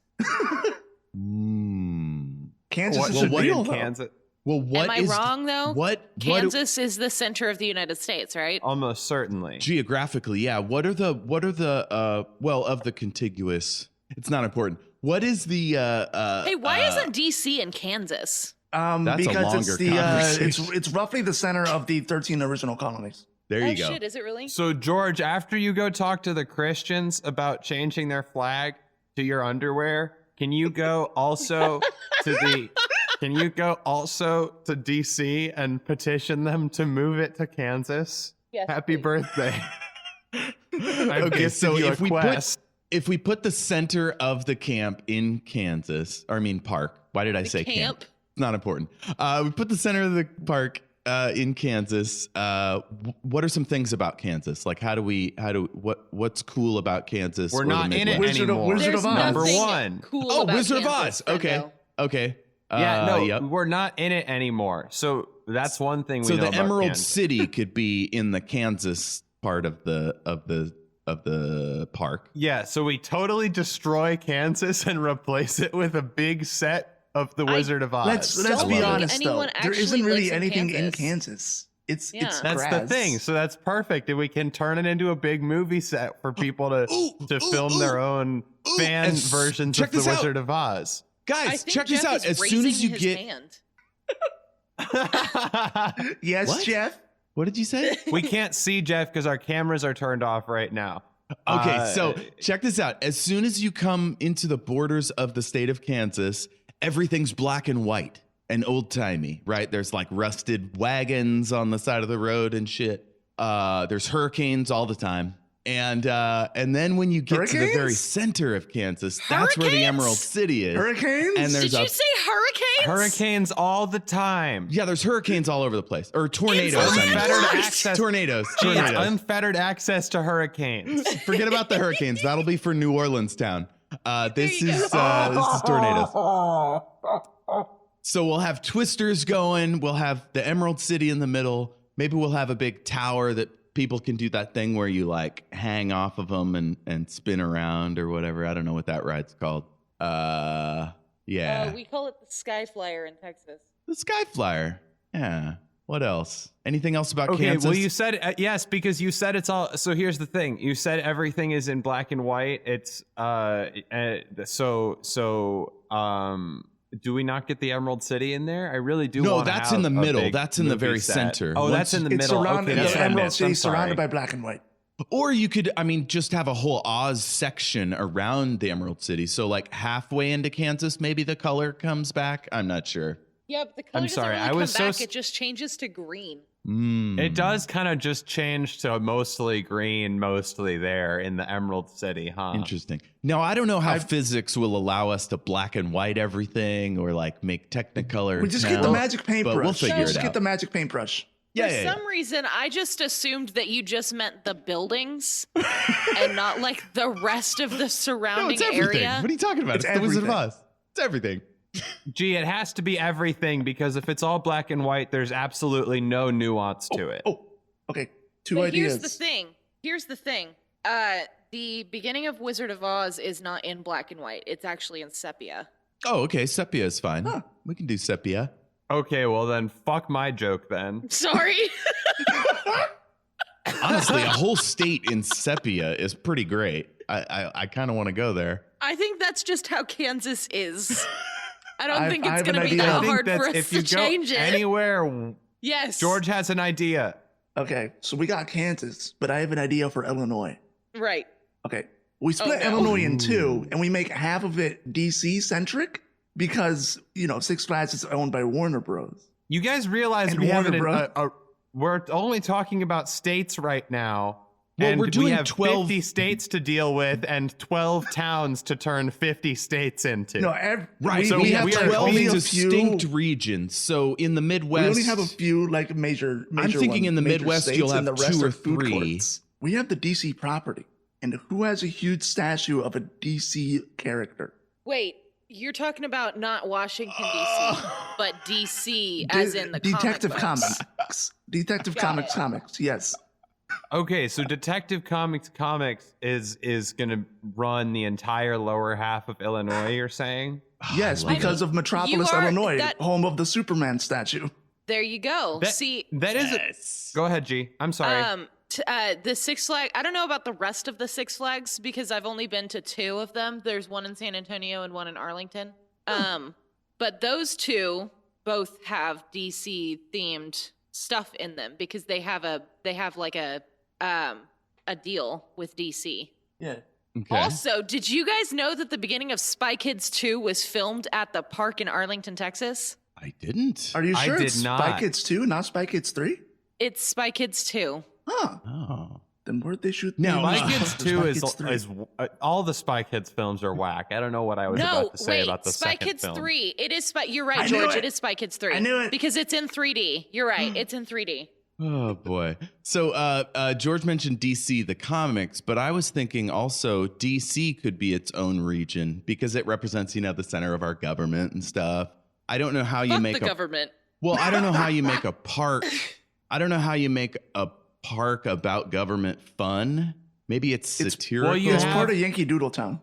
Kansas What is should a be deal, in though. Kansas? Well, what Am I is- wrong though? What Kansas is the center of the United States, right? Almost certainly. geographically, yeah. What are the of the contiguous? It's not important. What is the Hey, why isn't DC in Kansas? That's a Because it's longer the conversation. it's roughly the center of the 13 original colonies. there Oh you go. shit, is it really? So, George, after you go talk to the Christians about changing their flag to your underwear, can you go also to DC and petition them to move it to Kansas? Yes, Happy please. birthday. I've Okay, gifted so you a if we quest. put the center of the camp in Kansas, or I mean park. Why did I say camp? camp? It's not important. We put the center of the park in Kansas. What are some things about Kansas? Like what's cool about Kansas? We're or the not in it Midwest? anymore. Wizard There's of Oz. Number nothing one. cool Oh, about Wizard of Kansas, Oz. Okay. Brendo. Okay. Yeah, no, Yep. we're not in it anymore. So that's one thing we So know the about Emerald Kansas. City could be in the Kansas part of the park. Yeah, so we totally destroy Kansas and replace it with a big set of the Wizard of Oz. Let's Don't be think honest though. anyone There actually isn't really lives in anything in Kansas. Kansas. It's Yeah. That's the grass. thing. So that's perfect. And we can turn it into a big movie set for people to film their own fan And versions check of the this out. Wizard of Oz. I Guys, think check Jeff this out. is As soon as raising you his get hand. Yes, What? Jeff. What did you say? We can't see Jeff because our cameras are turned off right now. Okay, so check this out. As soon as you come into the borders of the state of Kansas, everything's black and white and old timey, right? There's like rusted wagons on the side of the road and shit. There's hurricanes all the time. And then when you get to the very Hurricanes? center of Kansas, that's where the Hurricanes? Emerald City is. Hurricanes? And there's Did you say hurricanes? hurricanes all the time. yeah, there's hurricanes all over the place. Or tornadoes. I mean. Unfettered access. Tornadoes. Gee, it's Tornadoes. unfettered access to hurricanes. Forget about the hurricanes. That'll be for New Orleans town. This is tornadoes. So we'll have twisters going. We'll have the Emerald City in the middle. Maybe we'll have a big tower that people can do that thing where you like hang off of them and spin around or whatever. I don't know what that ride's called. Yeah. We call it the Sky Flyer in Texas. The Sky Flyer. Yeah. What else? Anything else about Okay, Kansas? well, you said yes because you said it's all. So here's the thing: you said everything is in black and white. It's do we not get the Emerald City in there? I really do. No, wanna that's have in the a middle. big That's in the movie very set. center. Oh, Once that's in the It's middle. surrounded. Okay, that's the what I Emerald missed. City I'm surrounded sorry. by black and white. Or you could, I mean, just have a whole Oz section around the Emerald City. So, like halfway into Kansas, maybe the color comes back. I'm not sure. Yeah, but the color doesn't sorry, really I come was so back. s- It just changes to green. It does kind of just change to mostly green, mostly there in the Emerald City, huh? Interesting. Now, I don't know how physics will allow us to black and white everything or like make Technicolor. We just get the now, magic paintbrush. but we'll figure just it get out. the magic paintbrush. Yeah, For yeah, yeah. some reason, I just assumed that you just meant the buildings and not like the rest of the No, surrounding it's everything. area. What are you talking about? It's It's the Wizard of everything. Oz. It's everything. Gee, it has to be everything because if it's all black and white, there's absolutely no nuance to it. Oh, okay. Two But ideas. here's the thing. Here's the thing. The beginning of Wizard of Oz is not in black and white. It's actually in sepia. Oh, okay. Sepia is fine. Huh. We can do sepia. Okay, well then, fuck my joke then. Sorry. Honestly, a whole state in sepia is pretty great. I kind of want to go there. I think that's just how Kansas is. I don't think I it's have going an to be idea. that I think hard that's for us if to you go change it. anywhere, Yes. George has an idea. Okay, so we got Kansas, but I have an idea for Illinois. Right. Okay, We split no. Illinois in two, and we make half of it DC centric because Six Flags is owned by Warner Bros. You guys realize And we have Warner we're only talking about states right now. Well, and we're doing we have 12 50 states to deal with and 12 towns to turn 50 states into. No, Right. So we have we are 12 only a distinct few. regions. So in the We Midwest, only have a few like major. I'm thinking in the major Midwest states, you'll and have the rest two or are food three. courts. We have the DC property, and who has a huge statue of a DC character? Wait, you're talking about not Washington D.C., but D.C. as in the Detective comic books. Comics. Detective Got it. Comics. Yes. Okay, so Detective Comics is going to run the entire lower half of Illinois, you're saying? Yes, love because of Metropolis, you are- Illinois, that- home of the Superman statue. There you go. See, That is Yes. Go ahead, G. I'm sorry. the Six Flags, I don't know about the rest of the Six Flags because I've only been to two of them. There's one in San Antonio and one in Arlington. But those two both have DC themed stuff in them because they have like a deal with DC. Yeah. Okay. Also, did you guys know that the beginning of Spy Kids 2 was filmed at the park in Arlington, Texas? I didn't. Are you I sure did it's not. Spy Kids 2, not Spy Kids 3? It's Spy Kids 2. Huh. Oh. Then where'd they shoot Now, the Spy Kids for 2 Spy is Kids 3? all the Spy Kids films are whack. I don't know what I was No, about to say wait, about the Spy second Kids film. 3. It is Spy. You're I right, knew George. it. It is Spy Kids 3. I knew it. Because it's in 3D. You're right. It's in 3D. Oh boy. So George mentioned DC the comics, but I was thinking also DC could be its own region because it represents, the center of our government and stuff. I don't know how you Fuck make the government. Well, I don't know how you make a park. I don't know how you make a park about government fun. Maybe it's satirical. well, you It's have- part of Yankee Doodle Town.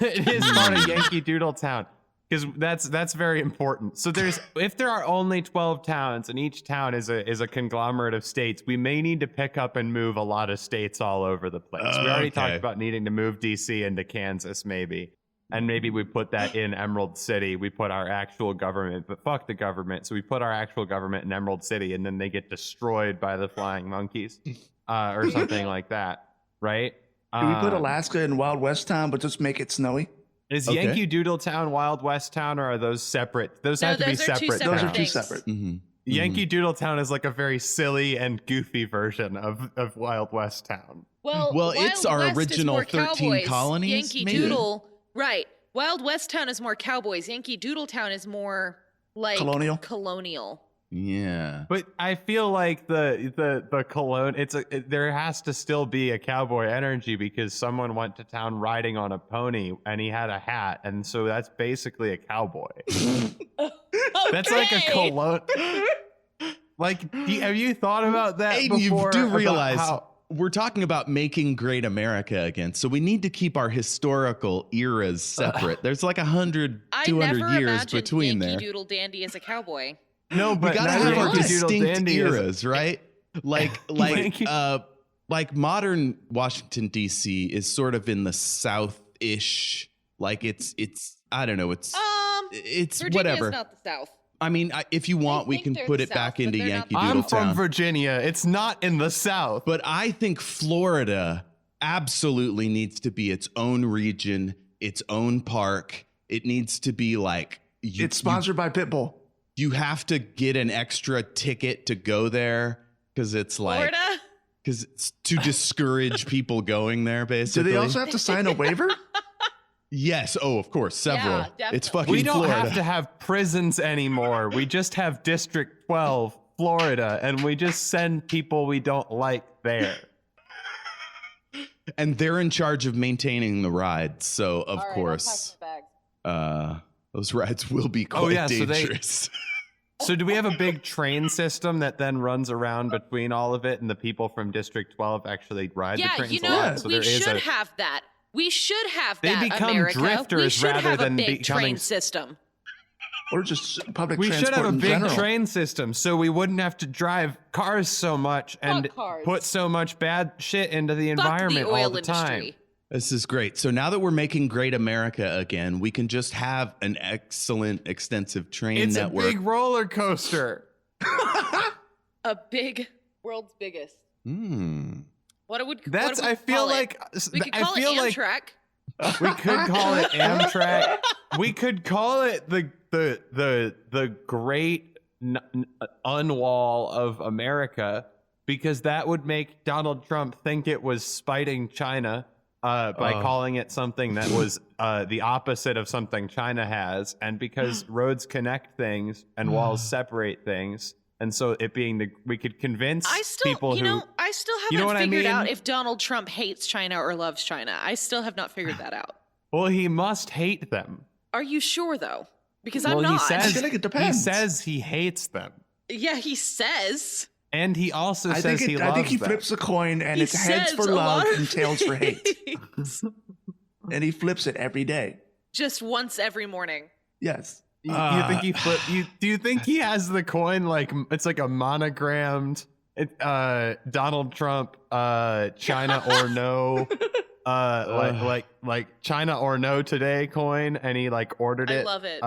It is part of Yankee Doodle Town because that's very important. So if there are only 12 towns and each town is a conglomerate of states, we may need to pick up and move a lot of states all over the place. We already talked Okay. about needing to move DC into Kansas, maybe. And maybe we put that in Emerald City. We put our actual government, but fuck the government. So we put our actual government in Emerald City, and then they get destroyed by the flying monkeys or something like that, right? Can we put Alaska in Wild West Town, but just make it snowy? Is Okay. Yankee Doodle Town Wild West Town, or are those separate? Those No, have to be those are two separate. separate Those are towns. two things. separate. Mhm. Yankee Doodle Town is like a very silly and goofy version of Wild West Town. Well, Wild it's our West is original more 13 cowboys. colonies, Yankee maybe? Doodle, right. Wild West Town is more cowboys. Yankee Doodle Town is more like Colonial? Yeah. But I feel like the cologne, there has to still be a cowboy energy because someone went to town riding on a pony and he had a hat, and so that's basically a cowboy. That's like a Okay. cologne. Like, have you thought about that Aiden, you before? do about realize how- we're talking about making great America again. So we need to keep our historical eras separate. There's like 100, I 200 never years imagined between Yankee there. Doodle Dandy as a cowboy. No, We but gotta neither have our Yankee Doodle distinct Dandy is- eras, right? Yankee- Like modern Washington D.C. is sort of in the South-ish. Like it's I don't know. It's Virginia's whatever. not the South. I mean, if you want, we think can they're put the it back South, but into they're not Yankee the Doodle I'm South. from Town. Virginia. It's not in the South. But I think Florida absolutely needs to be its own region, its own park. It needs to be like It's sponsored by Pitbull. You have to get an extra ticket to go there because it's like Florida? because it's to discourage people going there. Do Basically, they also have to sign a waiver? yes. Oh, of course, several. Yeah, definitely. It's fucking We don't Florida. have to have prisons anymore. We just have District 12, Florida, and we just send people we don't like there. And they're in charge of maintaining the rides. So of All right, I'll course, pack my bags. those rides will be quite Oh, yeah, so they- dangerous. So do we have a big train system that then runs around between all of it, and the people from District 12 actually ride the Yeah, trains you a know, lot? So we there is should a have that. We should have They that, become America. We drifters should rather have a than big becoming- train system. Or just public we transport should have a in big general? train system so we wouldn't have to drive cars so much and cars. put so much bad shit into the Fuck environment the oil all the time. industry. This is great. So now that we're making great America again, we can just have an excellent, extensive train It's network. a big roller coaster. A big, world's biggest. What would That's. what would I we feel call it? like We could I call feel it like Amtrak. we could call it Amtrak. We could call it the great unwall of America, because that would make Donald Trump think it was spiting China by calling it something that was the opposite of something China has, and because roads connect things and walls separate things. And so it being we could convince people who... I still haven't figured out if Donald Trump hates China or loves China. I still have not figured that out. Well, he must hate them. Are you sure, though? Because I'm He not. says, I feel like it depends. He says he hates them. Yeah, he says. And he also says he loves them. I think he flips a coin and it's heads for love and tails for hate. And he flips it every day. Just once every morning. Yes. You think he do you think he has the coin like it's like a monogrammed Donald Trump China or no like China or no today coin, and he like ordered it? I love it.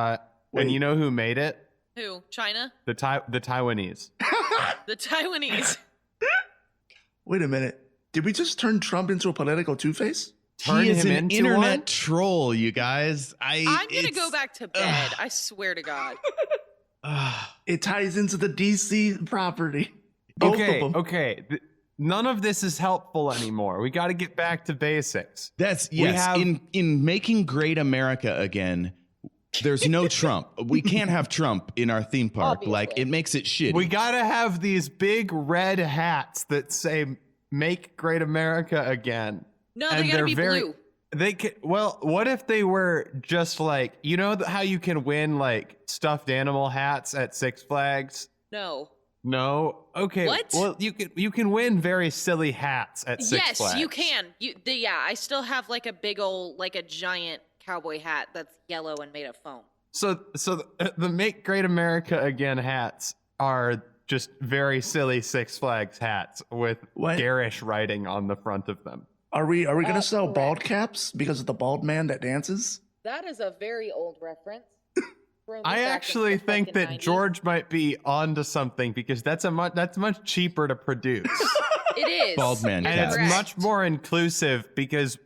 And you know who made it? Who? China? The Taiwanese. The Taiwanese. Wait a minute. Did we just turn Trump into a political two-face? He is an internet troll, you guys. I'm gonna go back to bed. I swear to God. It ties into the DC property. Okay. None of this is helpful anymore. We got to get back to basics. In making great America again, there's no Trump. We can't have Trump in our theme park. Obviously. Like, it makes it shitty. We got to have these big red hats that say "Make Great America Again." No, they gotta be blue. They can. Well, what if they were just like, you know how you can win like stuffed animal hats at Six Flags? No. Okay. What? Well, you can win very silly hats at Six Flags. Yes, you can. I still have like a big old, like a giant cowboy hat that's yellow and made of foam. So the Make Great America Again hats are just very silly Six Flags hats with garish writing on the front of them. Are we gonna sell bald caps because of the bald man that dances? That is a very old reference. I actually think that 90s. George might be onto something, because that's much cheaper to produce. It is. Bald man And caps. it's much more inclusive because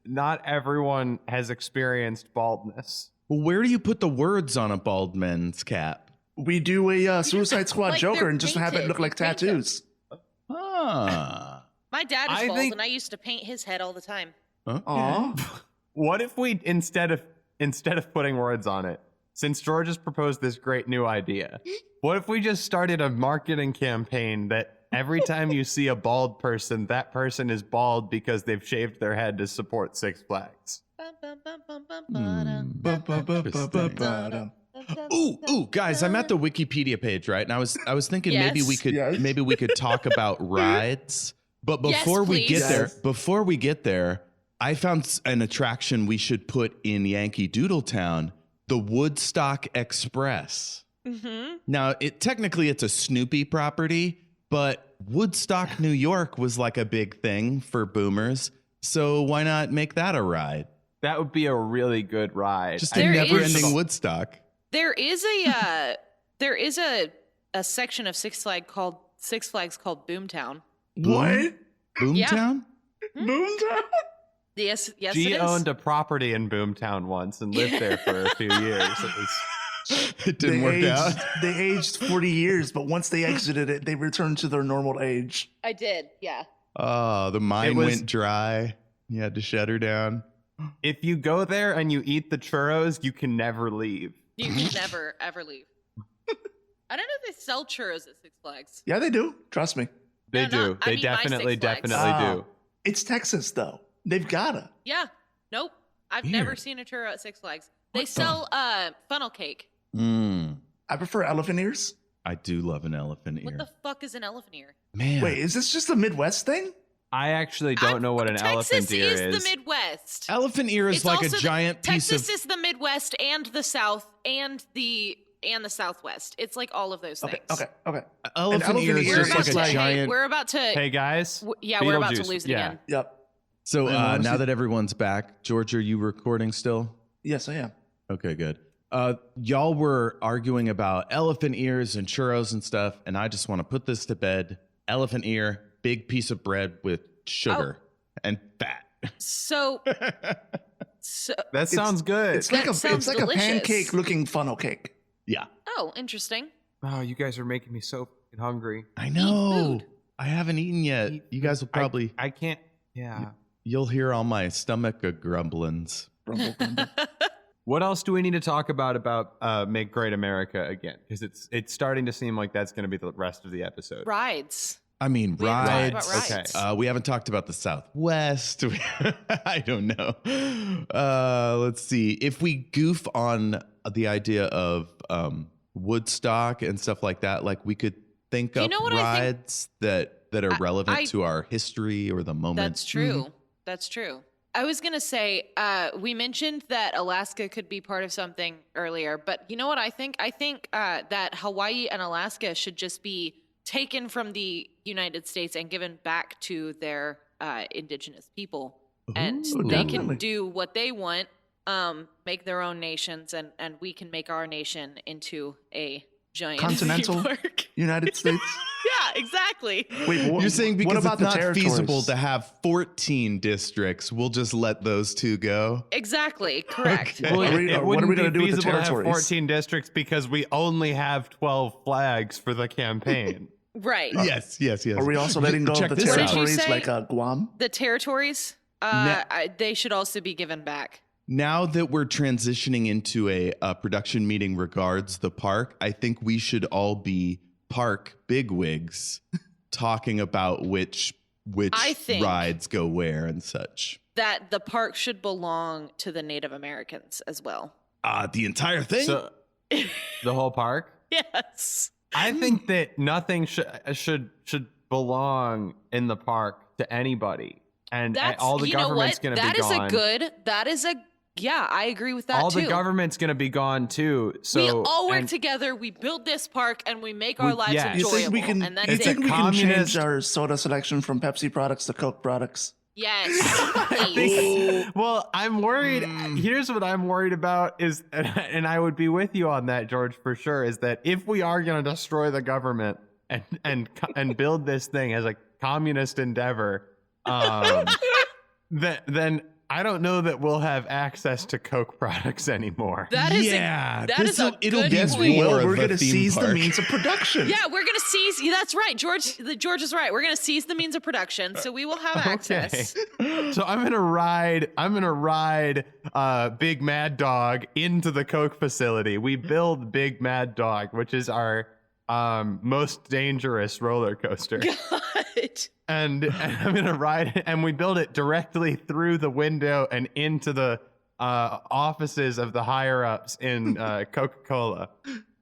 not everyone has experienced baldness. Well, where do you put the words on a bald man's cap? We do a Suicide Squad like, Joker they're and just have it painted. look like You paint them. tattoos. My dad is I bald, think- and I used to paint his head all the time. Okay. Aw. What if we instead of putting words on it, since George has proposed this great new idea, what if we just started a marketing campaign that every time you see a bald person, that person is bald because they've shaved their head to support Six Flags? Ooh, guys, I'm at the Wikipedia page, right? And I was thinking maybe we could talk about rides. But before we get there, I found an attraction we should put in Yankee Doodle Town, the Woodstock Express. Mm-hmm. Now, technically it's a Snoopy property, but Woodstock, New York was like a big thing for boomers. So why not make that a ride? That would be a really good ride. Just a never-ending Woodstock. There is a section of Six Flags called Boomtown. What? Boomtown? Boomtown? Yes, it Gee is. owned a property in Boomtown once and lived there for a few years. It didn't work out. They aged 40 years, but once they exited it, they returned to their normal age. I did, yeah. Oh, the mine went dry. You had to shut her down. If you go there and you eat the churros, you can never leave. You can never, ever leave. I don't know if they sell churros at Six Flags. Yeah, they do. Trust me. They No, do. I They mean my definitely Six Flags. do. It's Texas, though. They've gotta. Yeah. Nope. I've Weird. never seen a churro at Six Flags. They sell funnel cake. I prefer elephant ears. I do love an elephant ear. What the fuck is an elephant ear? Man. Wait, is this just a Midwest thing? I actually don't know what an elephant ear Texas is is. the Midwest. Elephant ear is It's like a also giant piece Texas of... is the Midwest and the South and the Southwest. It's like all of those things. Okay. Elephant ear is ear just is like a like- giant... We're about to. Hey guys. We're about to Beetlejuice. lose it Yeah. again. Yep. So wanna now see- that everyone's back, George, are you recording still? Yes, I am. Okay, good. Y'all were arguing about elephant ears and churros and stuff, and I just want to put this to bed. Elephant ear, big piece of bread with sugar and fat. So That sounds good. It's like sounds a delicious. pancake looking funnel cake. Yeah. Oh, interesting. Oh, you guys are making me so fucking hungry. I know. food. I haven't eaten yet. Eat You guys will probably, I can't. Yeah. you'll hear all my stomach grumblings. Grumble, grumble. What else do we need to talk about Make Great America Again? Because it's starting to seem like that's going to be the rest of the episode. Rides. I mean, We haven't talked rides. about Okay. rides. We haven't talked about the Southwest. I don't know. Let's see. If we goof on the idea of Woodstock and stuff like that, like we could think You up know what I think? rides that are relevant I- to our history or the moment. That's true. That's true. I was going to say, we mentioned that Alaska could be part of something earlier, but you know what I think? I think that Hawaii and Alaska should just be taken from the United States and given back to their indigenous people. And Ooh. they Definitely. can do what they want, make their own nations, and we can make our nation into a giant Continental? theme park. United States. Yeah, exactly. Wait, You're saying because what about it's the not territories? feasible to have 14 districts, we'll just let those two go? Exactly, correct. Okay. What are we- It what are we wouldn't gonna be do with the feasible to have territories? 14 districts because we only have 12 flags for the campaign. Right. Yes. Are we also letting go Check of the this out. What did you territories say? like Guam? The territories, Ne- they should also be given back. Now that we're transitioning into a production meeting regards the park, I think we should all be park bigwigs talking about which I think- rides go where and such. That the park should belong to the Native Americans as well. The entire thing? So the whole park? Yes. I think that nothing should belong in the park to anybody. And That's all the you know government's what? going to be That is gone. I agree with that all too. the government's going to be gone too. So we all work and together, we build this park, and we make our lives yeah. You enjoyable. think we can? and that's You It's it. think a we can communist- change our soda selection from Pepsi products to Coke products? Yes. I please. think, well, I'm worried. Here's what I'm worried about is, and I would be with you on that, George, for sure, is that if we are going to destroy the government and build this thing as a communist endeavor, then I don't know that we'll have access to Coke products anymore. That is yeah, that is a it'll good be point. more Well, of we're a going to theme seize the park. means of production. Yeah, we're gonna seize. Yeah, that's right, George. George is right. We're gonna seize the means of production, so we will have access. So I'm gonna ride Big Mad Dog into the Coke facility. We build Big Mad Dog, which is our most dangerous roller coaster. God. And I'm gonna ride it, and we build it directly through the window and into the offices of the higher ups in Coca-Cola.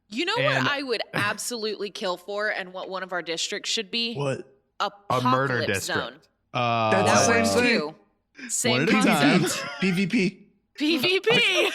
You know And- what I would absolutely kill for, and what one of our districts should be? What? A murder Apocalypse district. zone. That's That the works same thing. too. Same One at a time. concept. PvP. PvP.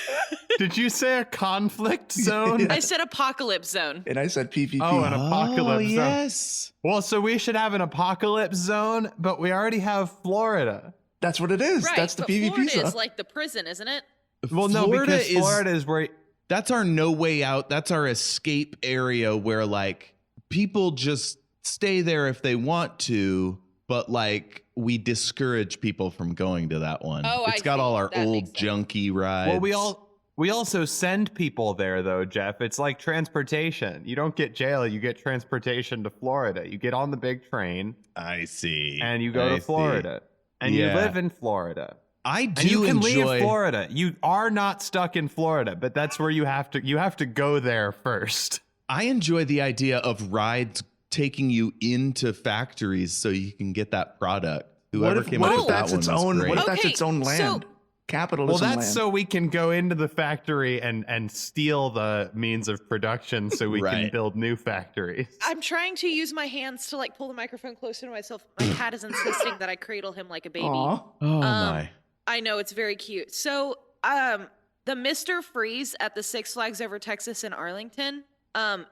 Did you say a conflict zone? I said apocalypse zone. And I said PvP. Oh, an apocalypse zone. yes. Well, so we should have an apocalypse zone, but we already have Florida. That's what it is. Right, That's the but PvP Florida zone. is like the prison, isn't it? Well, no, Florida because is- Florida is where. That's our no way out. That's our escape area where like people just stay there if they want to, but like we discourage people from going to that one. Oh, It's I got see. all our That makes old sense. junky rides. Well, we also send people there though, Jeff. It's like transportation. You don't get jail, you get transportation to Florida. You get on the big train I see. and you go I to see. Florida. And you Yeah. live in Florida. I do And you can enjoy leave Florida. You are not stuck in Florida, but that's where you have to go there first. I enjoy the idea of rides taking you into factories so you can get that product. Whoever came up with that that's one its was own? great. What if that's Okay, its own land? so- Capitalism Well, that's land. so we can go into the factory and steal the means of production so we can Right. build new factories. I'm trying to use my hands to like pull the microphone closer to myself. My cat is insisting that I cradle him like a baby. Aw. Oh my. I know, it's very cute. So, the Mr. Freeze at the Six Flags Over Texas in Arlington,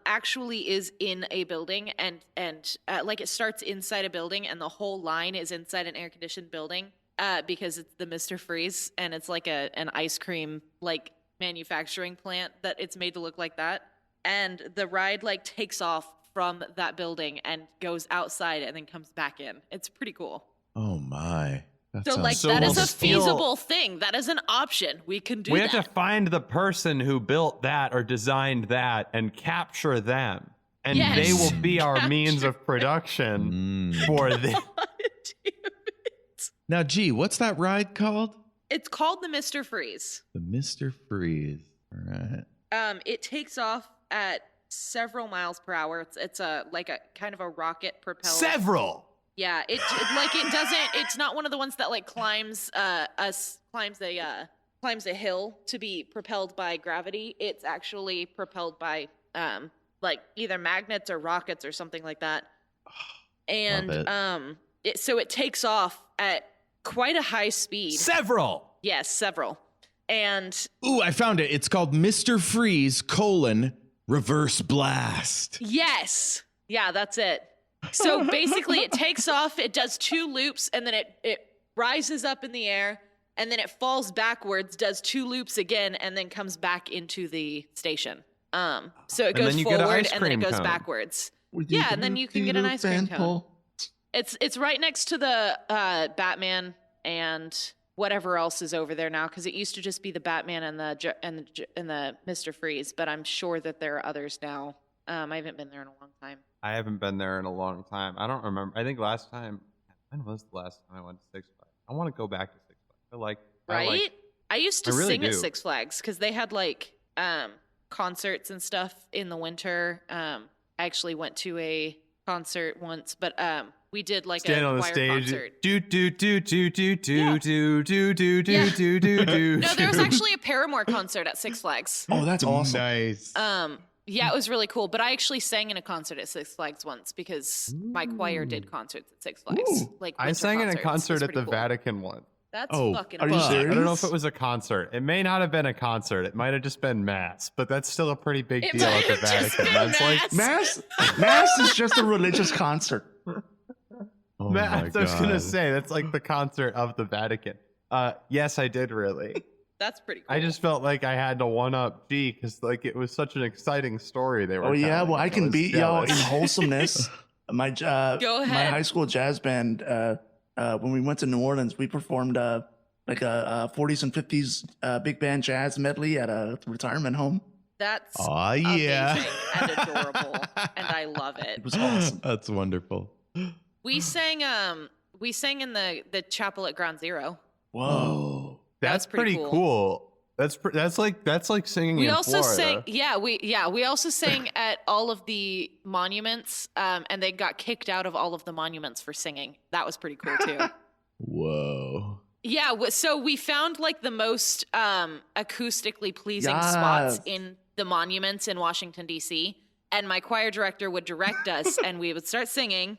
actually is in a building, and like it starts inside a building, and the whole line is inside an air conditioned building, because it's the Mr. Freeze, and it's like an ice cream like manufacturing plant that it's made to look like that, and the ride like takes off from that building and goes outside and then comes back in. It's pretty cool. Oh my. So like So that we'll is a steal- feasible thing. That is an option. We can do We that. have to find the person who built that or designed that and capture them. And Yes. they will be our means Capture of production Mm. for the. Now, Gee, what's that ride called? It's called the Mr. Freeze. The Mr. Freeze. All right. It takes off at several miles per hour. It's a kind of a rocket propelled. Several! Yeah, it doesn't. It's not one of the ones that like climbs a hill to be propelled by gravity. It's actually propelled by like either magnets or rockets or something like that. And so it takes off at quite a high speed. Several! Yes, several. And Ooh, I found it. It's called Mr. Freeze, Reverse Blast. yes, yeah, that's it. So basically it takes off, it does 2 loops, and then it rises up in the air, and then it falls backwards, does 2 loops again, and then comes back into the station. So it And goes then you get an forward ice and then it cream goes cone. backwards. Yeah, and then you can get an ice cream cone. It's right next to the Batman and whatever else is over there now, because it used to just be the Batman and the Mr. Freeze, but I'm sure that there are others now. I haven't been there in a long time. I haven't been there in a long time. I don't remember. I think last time. When was the last time I went to Six Flags? I want to go back to Six Flags. Right? I used to I really sing at do. Six Flags because they had like concerts and stuff in the winter. I actually went to a concert once, but we did like Stand a on the choir stage. concert. Do do do do do do Yeah. do do do do Yeah. do do do. No, there was actually a Paramore concert at Six Flags. Oh, that's awesome. Nice. Yeah, it was really cool. But I actually sang in a concert at Six Flags once because my choir did concerts at Six Flags. Ooh. Like I winter sang in a concerts. It was concert at pretty the cool. Vatican once. That's Oh, fucking are you awesome. serious? I don't know if it was a concert. It may not have been a concert. It might have just been mass, but that's still a pretty big It deal at might the have just Vatican. been That's like Mass is just a religious concert. Oh I my was gonna God. say that's like the concert of the Vatican. Yes, I did really. That's pretty cool. I just felt like I had to one up G because like it was such an exciting story they were. Oh yeah, telling. well I can was beat y'all in jealous. wholesomeness. My Go my ahead. high school jazz band. When we went to New Orleans, we performed like a 40s and 50s big band jazz medley at a retirement home. That's Aw, yeah. amazing and adorable, and I love it. It was awesome. That's wonderful. We sang in the chapel at Ground Zero. Whoa. That's pretty pretty cool. cool. That's like singing We in also Florida. sang we also sang at all of the monuments, and they got kicked out of all of the monuments for singing. That was pretty cool too. Whoa. Yeah, so we found like the most acoustically pleasing spots Yes. in the monuments in Washington D.C. And my choir director would direct us, and we would start singing.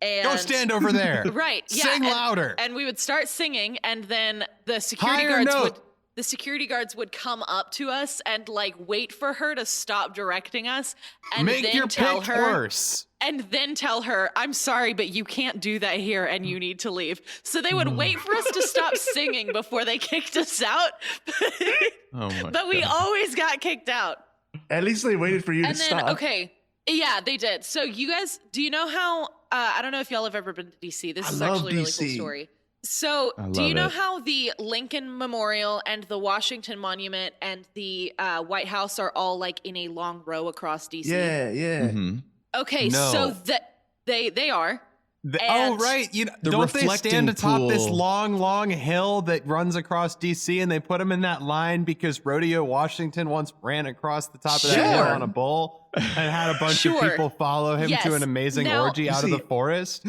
And Go stand over there. Right. Yeah. Sing and- louder. And we would start singing, and then the security Higher note. guards would come up to us and like wait for her to stop directing us, and Make then your tell pitch her, worse. and then tell her, "I'm sorry, but you can't do that here, and you need to leave." So they would wait for us to stop singing before they kicked us out, Oh my but we God. always got kicked out. At least they waited for you And to then, stop. okay, yeah, they did. So you guys, do you know how? I don't know if y'all have ever been to DC. This I is love actually a really cool DC. story. So, I do you love know it. how the Lincoln Memorial and the Washington Monument and the White House are all like in a long row across DC? Yeah, yeah. Mhm. Okay, No. so that they are. Oh And- right, The don't they stand reflecting atop this pool. long hill that runs across DC, and they put them in that line because Rodeo Washington once ran across the top of that hill Sure. on a bull and had a bunch Sure. of people follow him Yes. to an amazing Now- orgy out of See- the forest.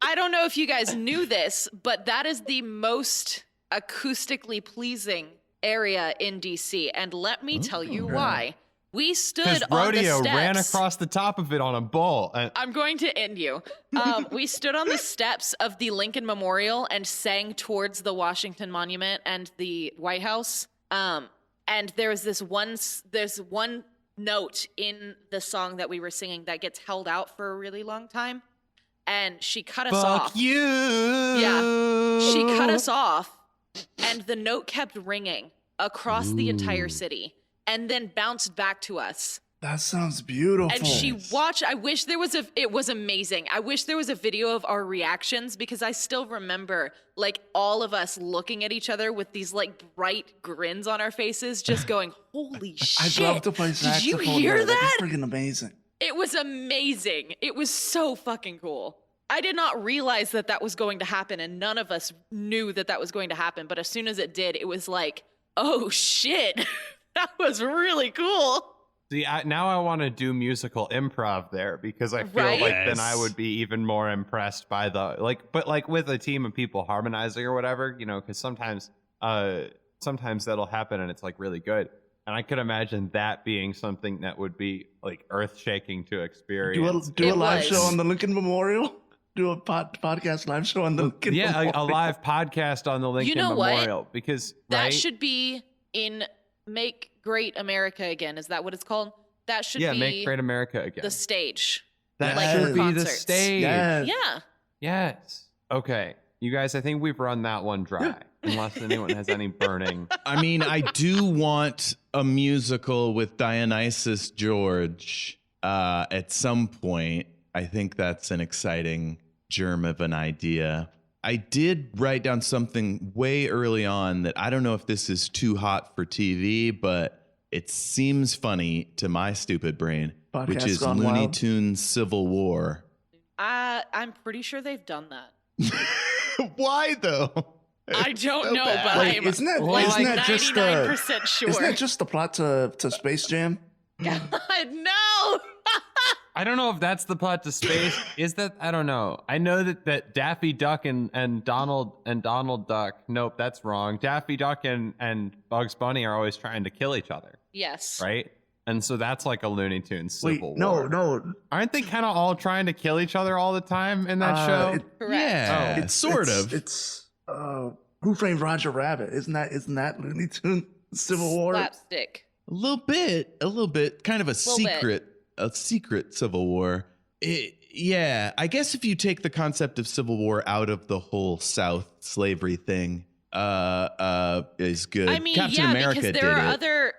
I don't know if you guys knew this, but that is the most acoustically pleasing area in DC, and let me tell you why. We stood Because on the Rodeo steps. ran across the top of it on a bull. And I'm going to end you. We stood on the steps of the Lincoln Memorial and sang towards the Washington Monument and the White House. And there's one note in the song that we were singing that gets held out for a really long time. And she cut us off. fuck you. Yeah. She cut us off, and the note kept ringing across the entire city and then bounced back to us. That sounds beautiful. And she watched. I wish there was it was amazing. I wish there was a video of our reactions because I still remember like all of us looking at each other with these like bright grins on our faces, just going, "Holy shit!" I'd love to play saxophone. Did you hear that? That'd be freaking amazing. It was amazing. It was so fucking cool. I did not realize that that was going to happen, and none of us knew that that was going to happen. But as soon as it did, it was like, "Oh shit, that was really cool." See, now I want to do musical improv there because I feel Right? like then I would be even more impressed by but like with a team of people harmonizing or whatever, because sometimes that'll happen and it's like really good. And I could imagine that being something that would be like earth shaking to experience. Do a live was. show on the Lincoln Memorial. Do a podcast live show on the Lincoln Memorial. A live podcast on the Lincoln Memorial what? because That should be in Make Great America Again. Is that what it's called? That should be Make Great America Again. the stage. That like should for be the concerts. stage. Yes. Yeah. Yes. Okay. You guys, I think we've run that one dry. Unless anyone has any burning. I mean, I do want a musical with Dionysus George at some point. I think that's an exciting germ of an idea. I did write down something way early on that I don't know if this is too hot for TV, but it seems funny to my stupid brain, Podcast which is gone Looney wild. Tunes Civil War. I'm pretty sure they've done that. Why though? I don't so know, bad. but Wait, I'm isn't that like isn't that just 99% sure. Isn't that just the plot to Space Jam? God, no. I don't know if that's the plot to space. Is that? I don't know. I know that Daffy Duck and Donald Duck. Nope, that's wrong. Daffy Duck and Bugs Bunny are always trying to kill each other, Yes. right? And so that's like a Looney Tunes Wait, Civil no, War. no. Aren't they kind of all trying to kill each other all the time in that show? Correct. Yeah, It's sort of. It's Who Framed Roger Rabbit? Isn't that Looney Tunes Civil War? Slapstick. A little bit, kind of a Little secret Civil War. Yeah, I guess if you take the concept of Civil War out of the whole South slavery thing, is good. I mean, Captain yeah, America because did there are it. other.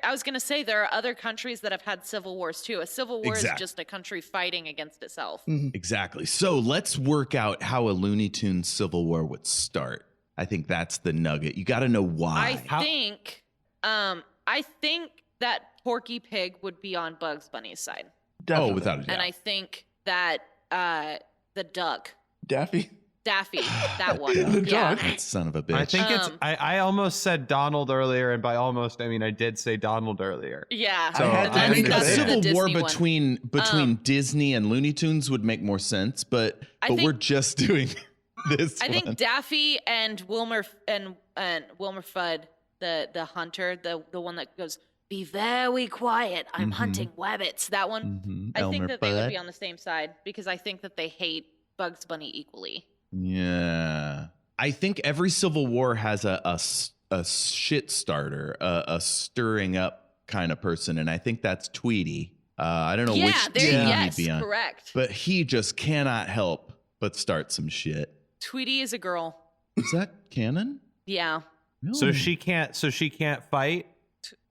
I was gonna say there are other countries that have had civil wars too. A civil war is Exactly. just a country fighting against itself. Exactly. So let's work out how a Looney Tunes Civil War would start. I think that's the nugget. You got to know why. I think that Porky Pig would be on Bugs Bunny's side, Definitely. Oh, without a doubt. and I think that the duck, Daffy. Daffy, that one, The yeah. duck. That son of a bitch. I think it's. I almost said Donald earlier, and by almost I mean I did say Donald earlier. Yeah, So, and I I think a that's the civil war Disney one. between Disney and Looney Tunes would make more sense, but think- we're just doing this I one. think Daffy and Wilmer Wilmer Fudd, the hunter, the one that goes, "Be very quiet, I'm hunting rabbits." That one. Mhm. I think Elmer that they would Fudd. be on the same side because I think that they hate Bugs Bunny equally. Yeah. I think every Civil War has a shit starter, a stirring up kind of person, and I think that's Tweety. I don't know Yeah, which there. team Yes, he'd be on, correct. but he just cannot help but start some shit. Tweety is a girl. Is that canon? Yeah. So Really? she can't fight.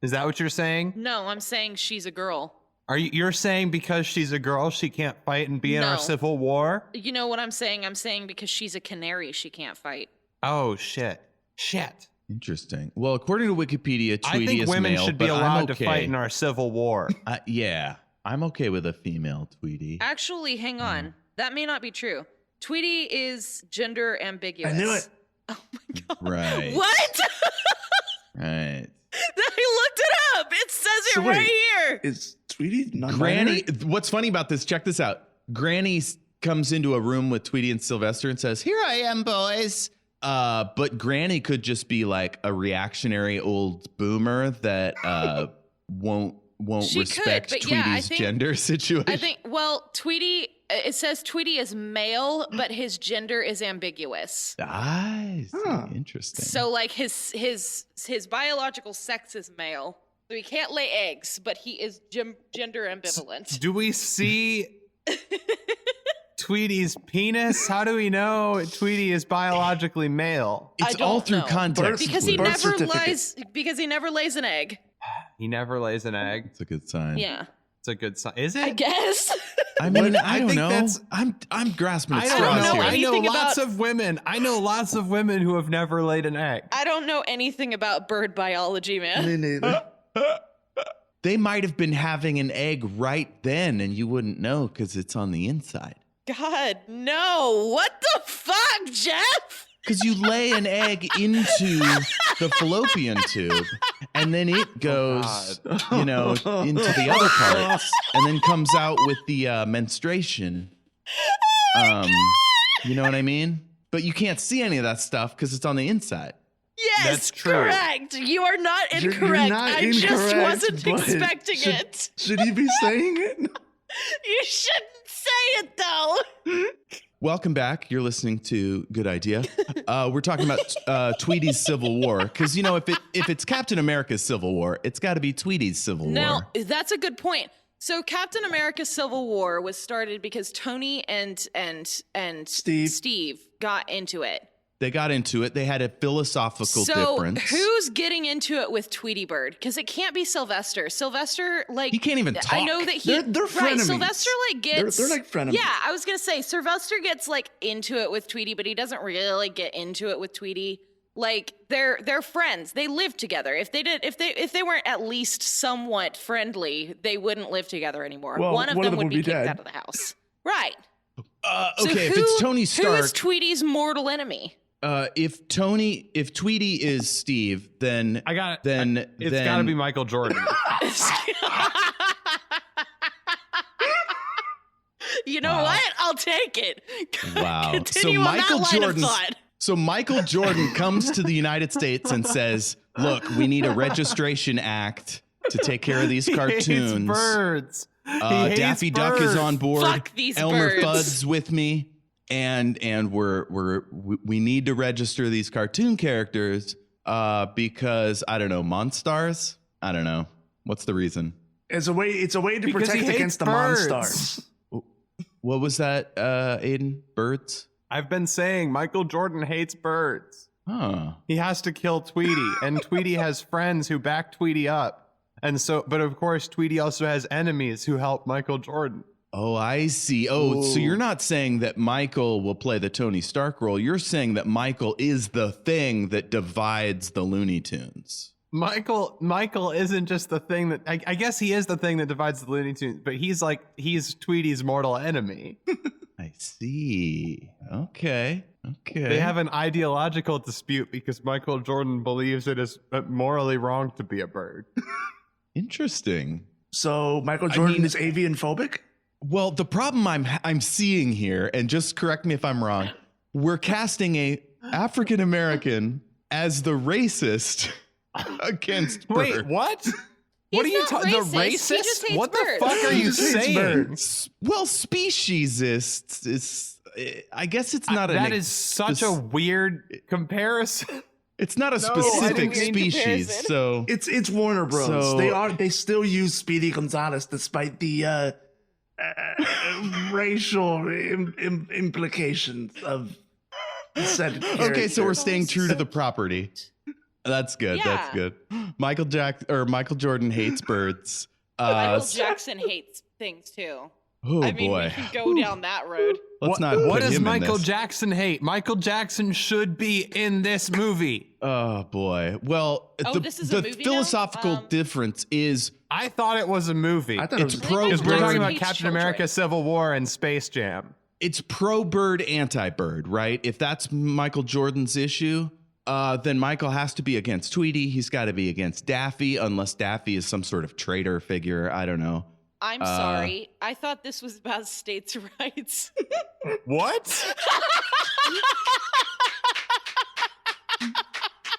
Is that what you're saying? No, I'm saying she's a girl. You're saying because she's a girl she can't fight and be in our No. Civil War? You know what I'm saying? I'm saying because she's a canary, she can't fight. Oh shit. Interesting. Well, according to Wikipedia, Tweety I think is women male, should be but I'm allowed okay. to fight in our Civil War. Yeah, I'm okay with a female Tweety. Actually, hang on. That may not be true. Tweety is gender ambiguous. I knew it. Oh my god. Right. What? Right. I looked it up. It says it So right wait, here. Is Tweety not Granny, what's funny about this, check this out. Granny comes into a room with Tweety and Sylvester and says, "Here I am, boys." But Granny could just be like a reactionary old boomer that won't She respect could, but yeah, I Tweety's think- gender situation. I think, well, Tweety, it says Tweety is male, but his gender is ambiguous. I see. Huh. Interesting. So, like, his biological sex is male. So he can't lay eggs, but he is gender ambivalent. Do we see Tweety's penis? How do we know Tweety is biologically male? it's I all don't through know. context. Because he Birth never certificate. lays. Because he never lays an egg. He never lays an egg. It's a good sign. Yeah. It's a good sign. Is it? I guess. I mean, I don't think know. that's- I'm grasping at I don't straws know. here. I know anything lots about- of women. I know lots of women who have never laid an egg. I don't know anything about bird biology, man. Me neither. They might have been having an egg right then, and you wouldn't know because it's on the inside. God, no. What the fuck, Jeff? Because you lay an egg into the fallopian tube, and then it goes, into the other parts, and then comes out with the menstruation. You know what I mean? But you can't see any of that stuff because it's on the inside. Yes, That's true. correct. You are not You're incorrect. not I just incorrect, wasn't but expecting it. Should you be saying it? You shouldn't say it, though. Welcome back. You're listening to Good Idea. We're talking about Tweety's Civil War because if it's Captain America's Civil War, it's got to be Tweety's Civil Now, War. that's a good point. So Captain America Civil War was started because Tony and Steve got into it. They got into it. They had a philosophical difference. Who's getting into it with Tweety Bird? Because it can't be Sylvester. Sylvester, He can't even talk. I know that he. They're right. frenemies. Sylvester gets. They're like frenemies. Yeah, I was gonna say Sylvester gets into it with Tweety, but he doesn't really get into it with Tweety. They're friends. They live together. If they weren't at least somewhat friendly, they wouldn't live together anymore. Well, one of them would be kicked dead. out of the house. Right. Okay, if it's Tony who Stark, is Tweety's mortal enemy? if Tweety is Steve, then I got it. Then It's got to be Michael Jordan. You know what? I'll take it. Wow. Continue on that line of thought. So Michael Jordan comes to the United States and says, "Look, we need a registration act to take care of these He cartoons. hates birds. He hates Daffy Duck is birds. on board. Fuck these Elmer birds. Fudd's with me, and we need to register these cartoon characters because I don't know, Monstars. I don't know what's the reason. It's a way to Because he protect hates against the birds. monstars. What was that, Aiden? Birds? I've been saying Michael Jordan hates birds. Huh. He has to kill Tweety, and Tweety has friends who back Tweety up. And so, but of course, Tweety also has enemies who help Michael Jordan. Oh, I see. Oh, so Ooh. you're not saying that Michael will play the Tony Stark role. You're saying that Michael is the thing that divides the Looney Tunes. Michael isn't just the thing that I guess he is the thing that divides the Looney Tunes, but he's Tweety's mortal enemy. I see. Okay. They have an ideological dispute because Michael Jordan believes it is morally wrong to be a bird. Interesting. So Michael Jordan is avian phobic? Well, the problem I'm seeing here, and just correct me if I'm wrong, we're casting a African American as the racist against birds. Wait, what? He's What are you not talking? The racist. He racist? just hates What birds. the fuck are He you just hates saying? birds. Well, speciesist is. I guess it's not That is such a weird comparison. It's not a I specific didn't mean species. comparison. So It's Warner Bros. So- They still use Speedy Gonzalez despite the racial implications of said character. okay, so we're staying true to the property. That's good. Yeah. That's good. Michael Jordan hates birds. Michael Jackson hates things too. Oh I mean, boy. we can go down that road. Let's not. What put does him in Michael this. Jackson hate? Michael Jackson should be in this movie. Oh boy. Well, Oh, this is a movie now? philosophical difference is I thought it was a movie. I thought it's it was pro Because we're talking bird. about Hates Captain children. America: Civil War and Space Jam. It's pro bird, anti bird, right? If that's Michael Jordan's issue, then Michael has to be against Tweety. He's got to be against Daffy, unless Daffy is some sort of traitor figure. I don't know. I'm sorry. I thought this was about states' rights. What?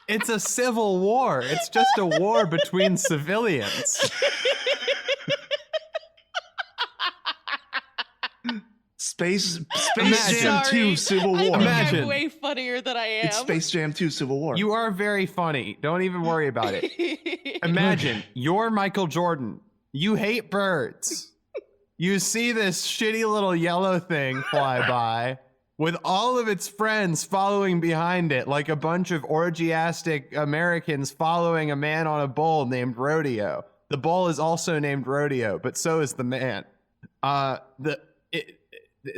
It's a civil war. It's just a war between civilians. Space Imagine. Jam 2 Civil I War. think Imagine. I'm way funnier than I am. It's Space Jam 2 Civil War. You are very funny. Don't even worry about it. Imagine you're Michael Jordan. You hate birds. You see this shitty little yellow thing fly by with all of its friends following behind it like a bunch of orgiastic Americans following a man on a bull named Rodeo. The bull is also named Rodeo, but so is the man.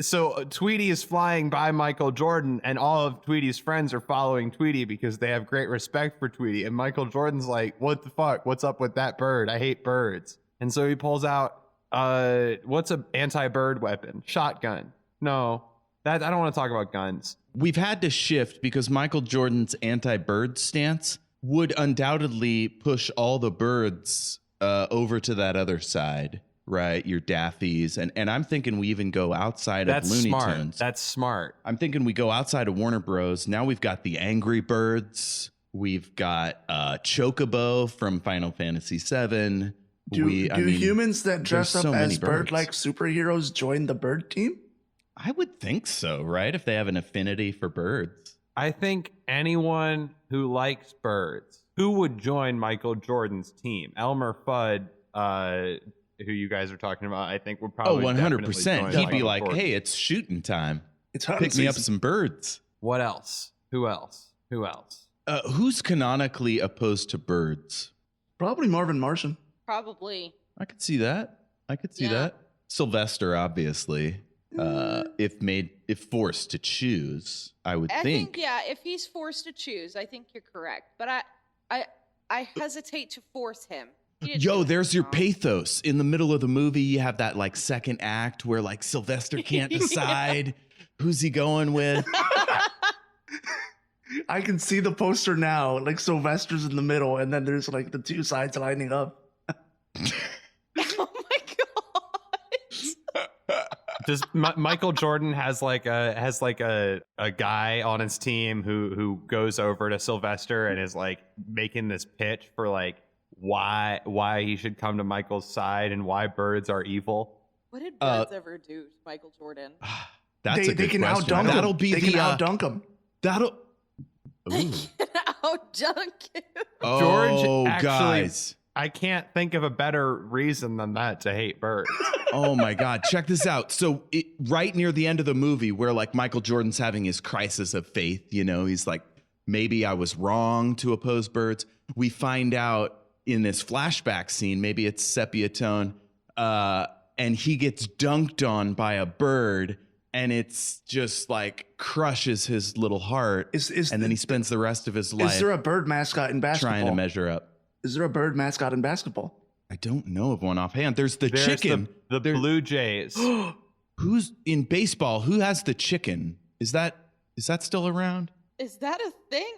So Tweety is flying by Michael Jordan, and all of Tweety's friends are following Tweety because they have great respect for Tweety. And Michael Jordan's like, "What the fuck? What's up with that bird? I hate birds." And so he pulls out, what's an anti-bird weapon? Shotgun. No, I don't want to talk about guns. We've had to shift because Michael Jordan's anti-bird stance would undoubtedly push all the birds over to that other side. Right, your Daffies, and I'm thinking we even go outside of Looney Tunes. That's smart. I'm thinking we go outside of Warner Bros. Now we've got the Angry Birds. We've got Chocobo from Final Fantasy VII. Do humans that dress up so as many bird-like superheroes join the bird team? I would think so, right? If they have an affinity for birds. I think anyone who likes birds, who would join Michael Jordan's team? Elmer Fudd, who you guys are talking about, I think would probably 100%. He'd be like, Jordan. "Hey, it's shooting time. It's Pick me up some birds." What else? Who else? Who's canonically opposed to birds? Probably Marvin Martian. Probably. I could see that. Sylvester, obviously. If forced to choose, I would think. Yeah, if he's forced to choose, I think you're correct. But I hesitate to force him. Yo, there's your pathos. In the middle of the movie, you have that like second act where like Sylvester can't decide who's he going with. I can see the poster now. Like Sylvester's in the middle, and then there's like the two sides lining up. Oh my god! Does Michael Jordan has like a guy on his team who goes over to Sylvester and is like making this pitch for like why he should come to Michael's side and why birds are evil? What did birds ever do to Michael Jordan? That's a good can question. outdunk him. That'll be they can outdunk him. That'll. They can outdunk him. Oh, George, actually, guys. I can't think of a better reason than that to hate birds. Oh my God. Check this out. So right near the end of the movie where like Michael Jordan's having his crisis of faith, you know, he's like, maybe I was wrong to oppose birds. We find out in this flashback scene, maybe it's sepia tone, and he gets dunked on by a bird and it's just like crushes his little heart. And then he spends the rest of his life. Is there a bird mascot in basketball? Trying to measure up. Is there a bird mascot in basketball? I don't know of one offhand. There's chicken. The Blue Jays. Who's in baseball? Who has the chicken? Is that still around? Is that a thing?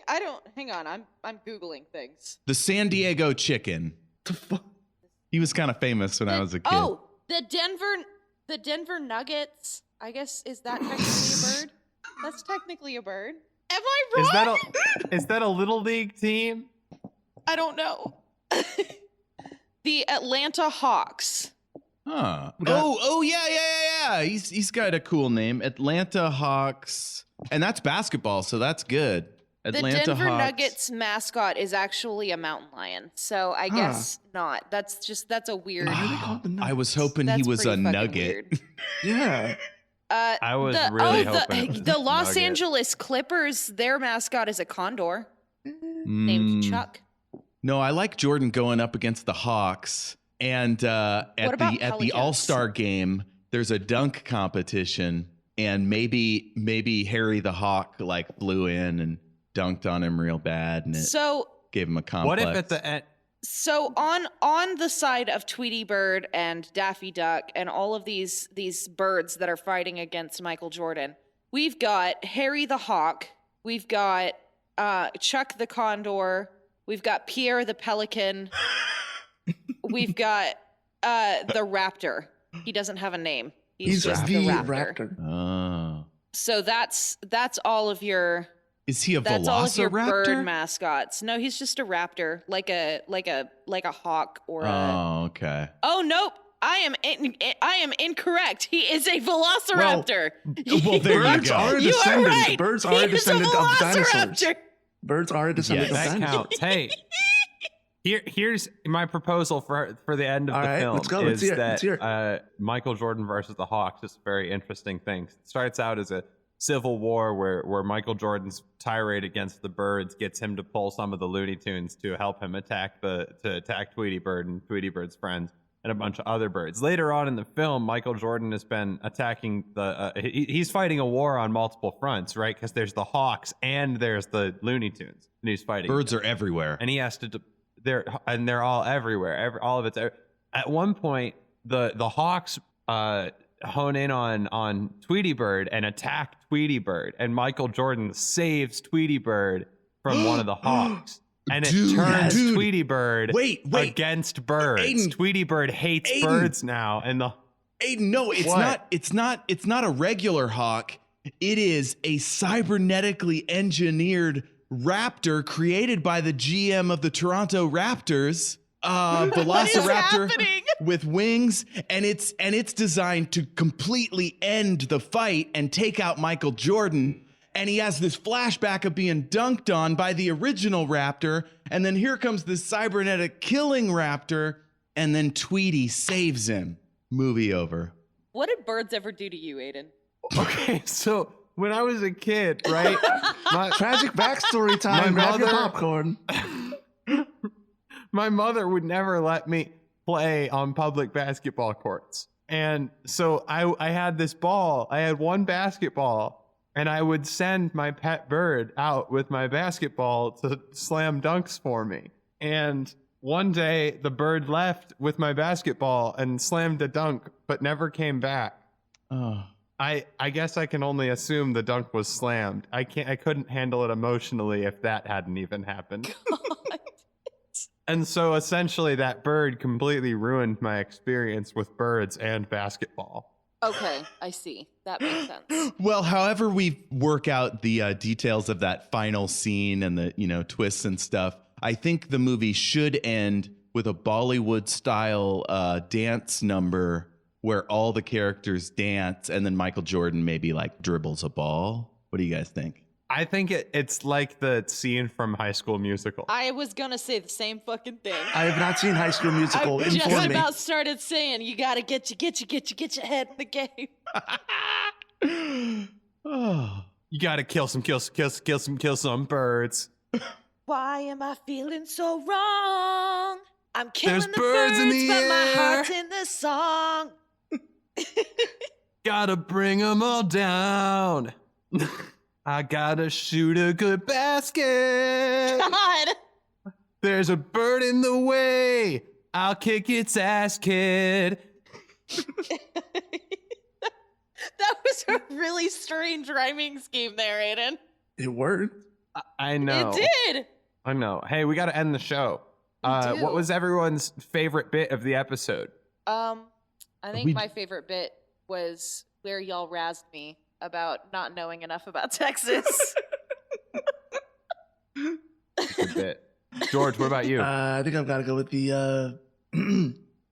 Hang on. I'm Googling things. The San Diego chicken. He was kind of famous when I was a kid. Oh, the Denver Nuggets. I guess, is that technically a bird? That's technically a bird. Am I wrong? Is that a little league team? I don't know. The Atlanta Hawks. Huh. Oh yeah. He's got a cool name. Atlanta Hawks. And that's basketball, so that's good. Atlanta the Denver Hawks. Nuggets mascot is actually a mountain lion. So I guess not. That's a weird. I was hoping he was a nugget. Yeah. I was really hoping the Los Angeles Clippers, their mascot is a condor named Chuck. No, I like Jordan going up against the Hawks. And at the All-Star game, there's a dunk competition, and maybe Harry the Hawk like flew in and dunked on him real bad, and it gave him a complex. What if at the end? So on the side of Tweety Bird and Daffy Duck and all of these birds that are fighting against Michael Jordan, we've got Harry the Hawk, we've got Chuck the Condor, we've got Pierre the Pelican, we've got the Raptor. He doesn't have a name. He's just the Raptor. Oh. So that's all of your. Is he a That's all of your velociraptor? bird mascots. No, he's just a raptor, like a hawk or a. Oh, okay. Oh nope, I am incorrect. He is a velociraptor. Well, there birds you go. are a You are descendant. right. Birds He are a is descendant of dinosaurs. velociraptor. Birds are a descendant of That dinosaurs. counts. Hey, here's my proposal for the end of All the right, film. let's go. Let's hear it. Michael Jordan versus the Hawks is a very interesting thing. It starts out as a Civil War where Michael Jordan's tirade against the birds gets him to pull some of the Looney Tunes to help him attack Tweety Bird and Tweety Bird's friends and a bunch of other birds. Later on in the film, Michael Jordan has been attacking he's fighting a war on multiple fronts, right? Because there's the Hawks and there's the Looney Tunes, and he's fighting. Birds are everywhere, and he has to. They're all everywhere. All of it's. At one point, the Hawks hone in on Tweety Bird and attack Tweety Bird, and Michael Jordan saves Tweety Bird from one of the Hawks. And it turns Tweety Bird against birds. Aiden, Tweety Bird hates birds now, and Aiden, no, it's not. It's not a regular hawk. It is a cybernetically engineered raptor created by the GM of the Toronto Raptors, Velociraptor with wings, and it's designed to completely end the fight and take out Michael Jordan. And he has this flashback of being dunked on by the original raptor. And then here comes this cybernetic killing raptor. And then Tweety saves him. Movie over. What did birds ever do to you, Aiden? Okay, so when I was a kid, right? Tragic backstory time. Grab your popcorn. My mother would never let me play on public basketball courts. And so I had this ball. I had one basketball. And I would send my pet bird out with my basketball to slam dunks for me. And one day, the bird left with my basketball and slammed a dunk, but never came back. Oh. I guess I can only assume the dunk was slammed. I couldn't handle it emotionally if that hadn't even happened. And so essentially, that bird completely ruined my experience with birds and basketball. Okay, I see. That makes sense. Well, however we work out the details of that final scene and the twists and stuff, I think the movie should end with a Bollywood-style dance number where all the characters dance, and then Michael Jordan maybe like dribbles a ball. What do you guys think? I think it's like the scene from High School Musical. I was gonna say the same fucking thing. I have not seen High School Musical. I just about started saying you gotta get your head in the game. You gotta kill some birds. Why am I feeling so wrong? I'm killing There's the birds in the but air. my heart's in the song. Gotta bring them all down. I gotta shoot a good basket. God. There's a bird in the way. I'll kick its ass, kid. That was a really strange rhyming scheme there, Aiden. It worked. I know. It did. I know. Hey, we gotta end the show. We do. What was everyone's favorite bit of the episode? I think my favorite bit was where y'all razzed me about not knowing enough about Texas. Good bit. George, what about you? I think I've got to go with the.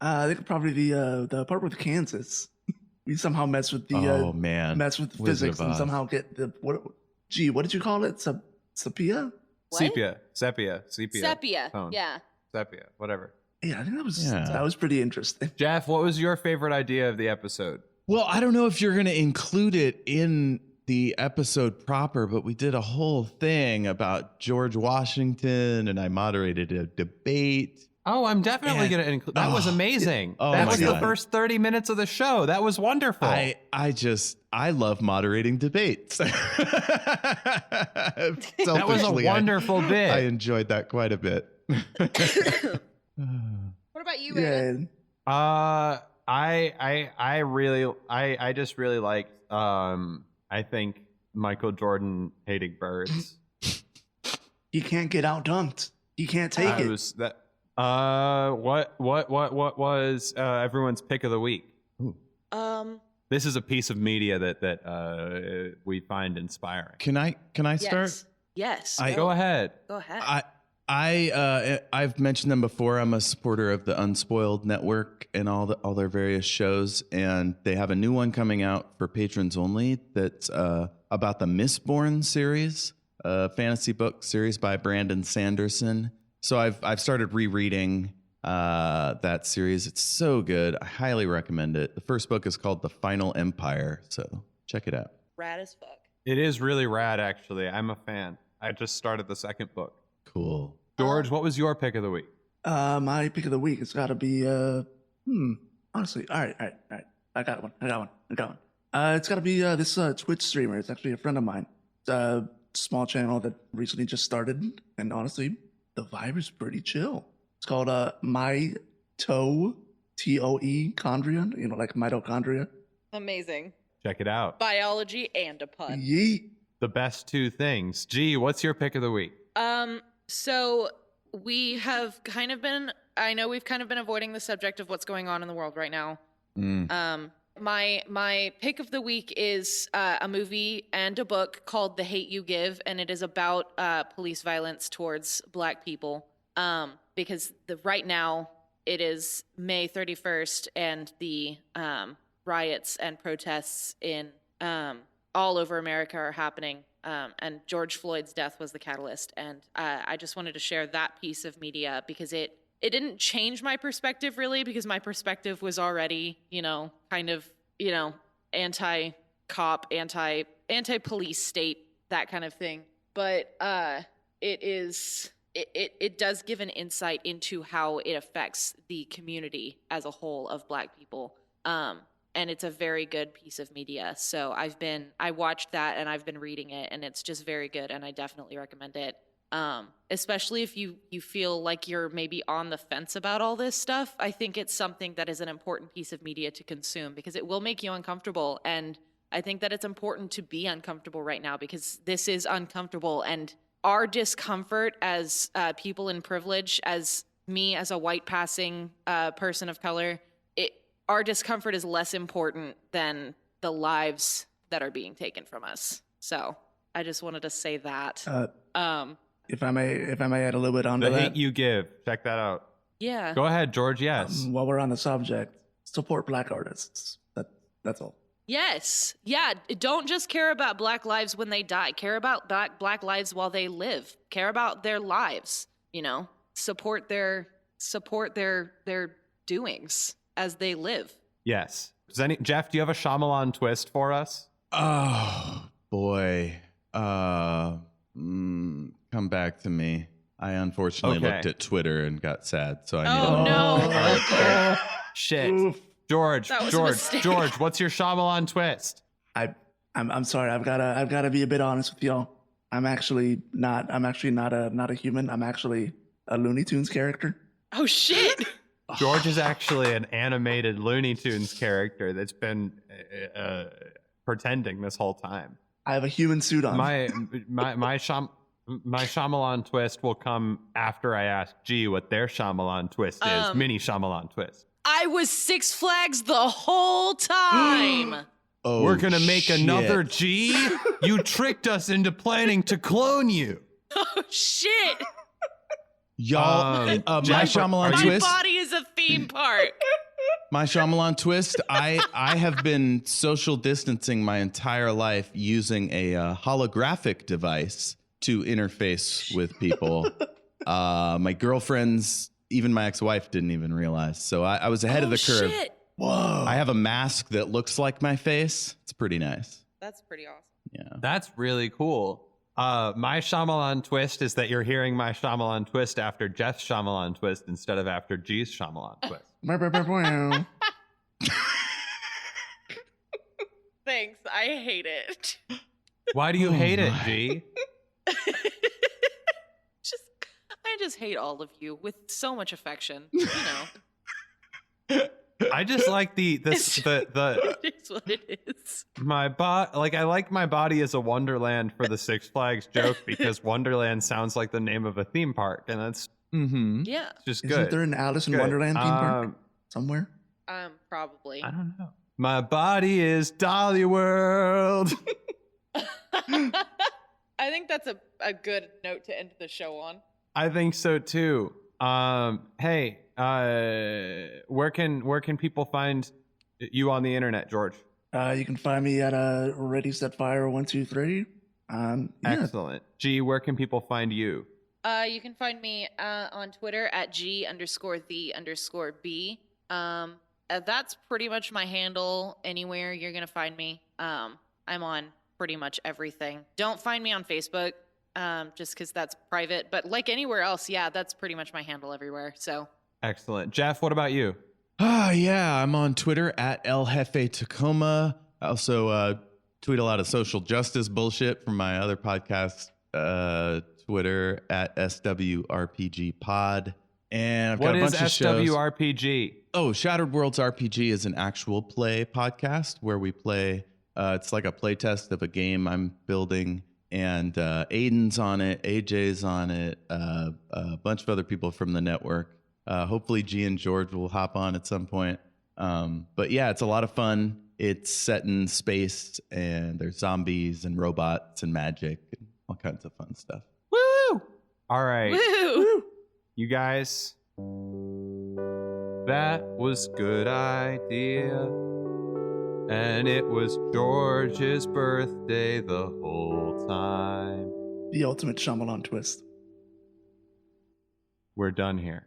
I think probably the part with Kansas. We somehow mess with the. Mess with the physics and somehow get the what? Gee, what did you call it? Sepia. Sepia. Sepia. Yeah. Sepia. Whatever. Yeah, I think that was pretty interesting. Jeff, what was your favorite idea of the episode? Well, I don't know if you're going to include it in the episode proper, but we did a whole thing about George Washington, and I moderated a debate. Oh, I'm definitely going to include. That was amazing. That was the first 30 minutes of the show. That was wonderful. I love moderating debates. That was a wonderful bit. I enjoyed that quite a bit. What about you, Aiden? I just really liked I think Michael Jordan hating birds. He can't get out dunked. He can't take it. Was that what was everyone's pick of the week? This is a piece of media that we find inspiring. Can I start? Yes. Go ahead. Go ahead. I've mentioned them before. I'm a supporter of the Unspoiled Network and all their various shows, and they have a new one coming out for patrons only that's about the Mistborn series, a fantasy book series by Brandon Sanderson. So I've started rereading that series. It's so good. I highly recommend it. The first book is called The Final Empire, so check it out. Rad as fuck. It is really rad, actually. I'm a fan. I just started the second book. Cool. George, what was your pick of the week? My pick of the week has got to be honestly, all right. I got one. It's got to be this Twitch streamer. It's actually a friend of mine. It's a small channel that recently just started, and honestly, the vibe is pretty chill. It's called My Toe TOE Chondria. You know, like mitochondria. Amazing. Check it out. Biology and a pun. Yeet. The best two things. Gee, what's your pick of the week? So we have I know we've kind of been avoiding the subject of what's going on in the world right now. My pick of the week is a movie and a book called The Hate You Give, and it is about police violence towards Black people. Because right now it is May 31st, and the riots and protests in all over America are happening. And George Floyd's death was the catalyst. And I just wanted to share that piece of media because it didn't change my perspective really, because my perspective was already, kind of, anti-cop, anti-police state, that kind of thing. But it does give an insight into how it affects the community as a whole of Black people. And it's a very good piece of media. So I watched that and I've been reading it, and it's just very good, and I definitely recommend it. Especially if you feel like you're maybe on the fence about all this stuff. I think it's something that is an important piece of media to consume because it will make you uncomfortable. And I think that it's important to be uncomfortable right now because this is uncomfortable. And our discomfort as people in privilege, as me as a white passing person of color, our discomfort is less important than the lives that are being taken from us. So I just wanted to say that. If I may add a little bit onto The that. Hate You Give. Check that out. Yeah. Go ahead, George. Yes. While we're on the subject, support Black artists. That's all. Yes. Yeah. Don't just care about Black lives when they die. Care about Black lives while they live. Care about their lives. Support their doings as they live. Yes. Jeff, do you have a Shyamalan twist for us? Oh boy. Come back to me. I unfortunately looked at Twitter and got sad, so I need Oh no. Shit. Oof. George, That was a mistake. George, what's your Shyamalan twist? I'm sorry. I've gotta be a bit honest with y'all. I'm actually not a human. I'm actually a Looney Tunes character. Oh shit. George is actually an animated Looney Tunes character that's been pretending this whole time. I have a human suit on. My Shyamalan twist will come after I ask G what their Shyamalan twist is. Mini Shyamalan twist. I was Six Flags the whole time. Oh, We're gonna make shit. another G? You tricked us into planning to clone you. Oh shit. Y'all, my Shyamalan My twist. body is a theme park. My Shyamalan twist. I have been social distancing my entire life using a holographic device to interface with people. My girlfriends, even my ex-wife, didn't even realize. So I was ahead of the curve. Shit. Whoa. I have a mask that looks like my face. It's pretty nice. That's pretty awesome. Yeah. That's really cool. My Shyamalan twist is that you're hearing my Shyamalan twist after Jeff's Shyamalan twist instead of after G's Shyamalan twist. Thanks. I hate it. Why do you hate it, G? I just hate all of you with so much affection. I just like the It is what it is. I like my body as a Wonderland for the Six Flags joke because Wonderland sounds like the name of a theme park, and that's Yeah. just Isn't good. there an Alice in Good. Wonderland theme park somewhere? Probably. I don't know. My body is Dolly World. I think that's a good note to end the show on. I think so too. Hey, where can people find you on the internet, George? You can find me at Ready Set Fire 123. Yeah. Excellent. G, where can people find you? You can find me on Twitter at G_the_B. That's pretty much my handle anywhere you're gonna find me. I'm on pretty much everything. Don't find me on Facebook, just because that's private. But like anywhere else, yeah, that's pretty much my handle everywhere. So Excellent. Jeff, what about you? Yeah, I'm on Twitter at El Jefe Tacoma. I also tweet a lot of social justice bullshit from my other podcast, Twitter at SWRPG Pod. And I've got What a is bunch of shows. SWRPG? Oh, Shattered Worlds RPG is an actual play podcast where we play. It's like a play test of a game I'm building, and Aiden's on it, AJ's on it, a bunch of other people from the network. Hopefully, G and George will hop on at some point. But yeah, it's a lot of fun. It's set in space, and there's zombies and robots and magic and all kinds of fun stuff. Woo! All right. woo! You guys, that was good idea. And it was George's birthday the whole time. The ultimate Shyamalan twist. We're done here.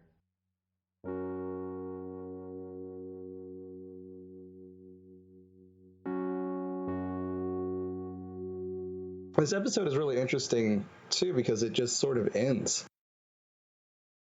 This episode is really interesting too because it just sort of ends.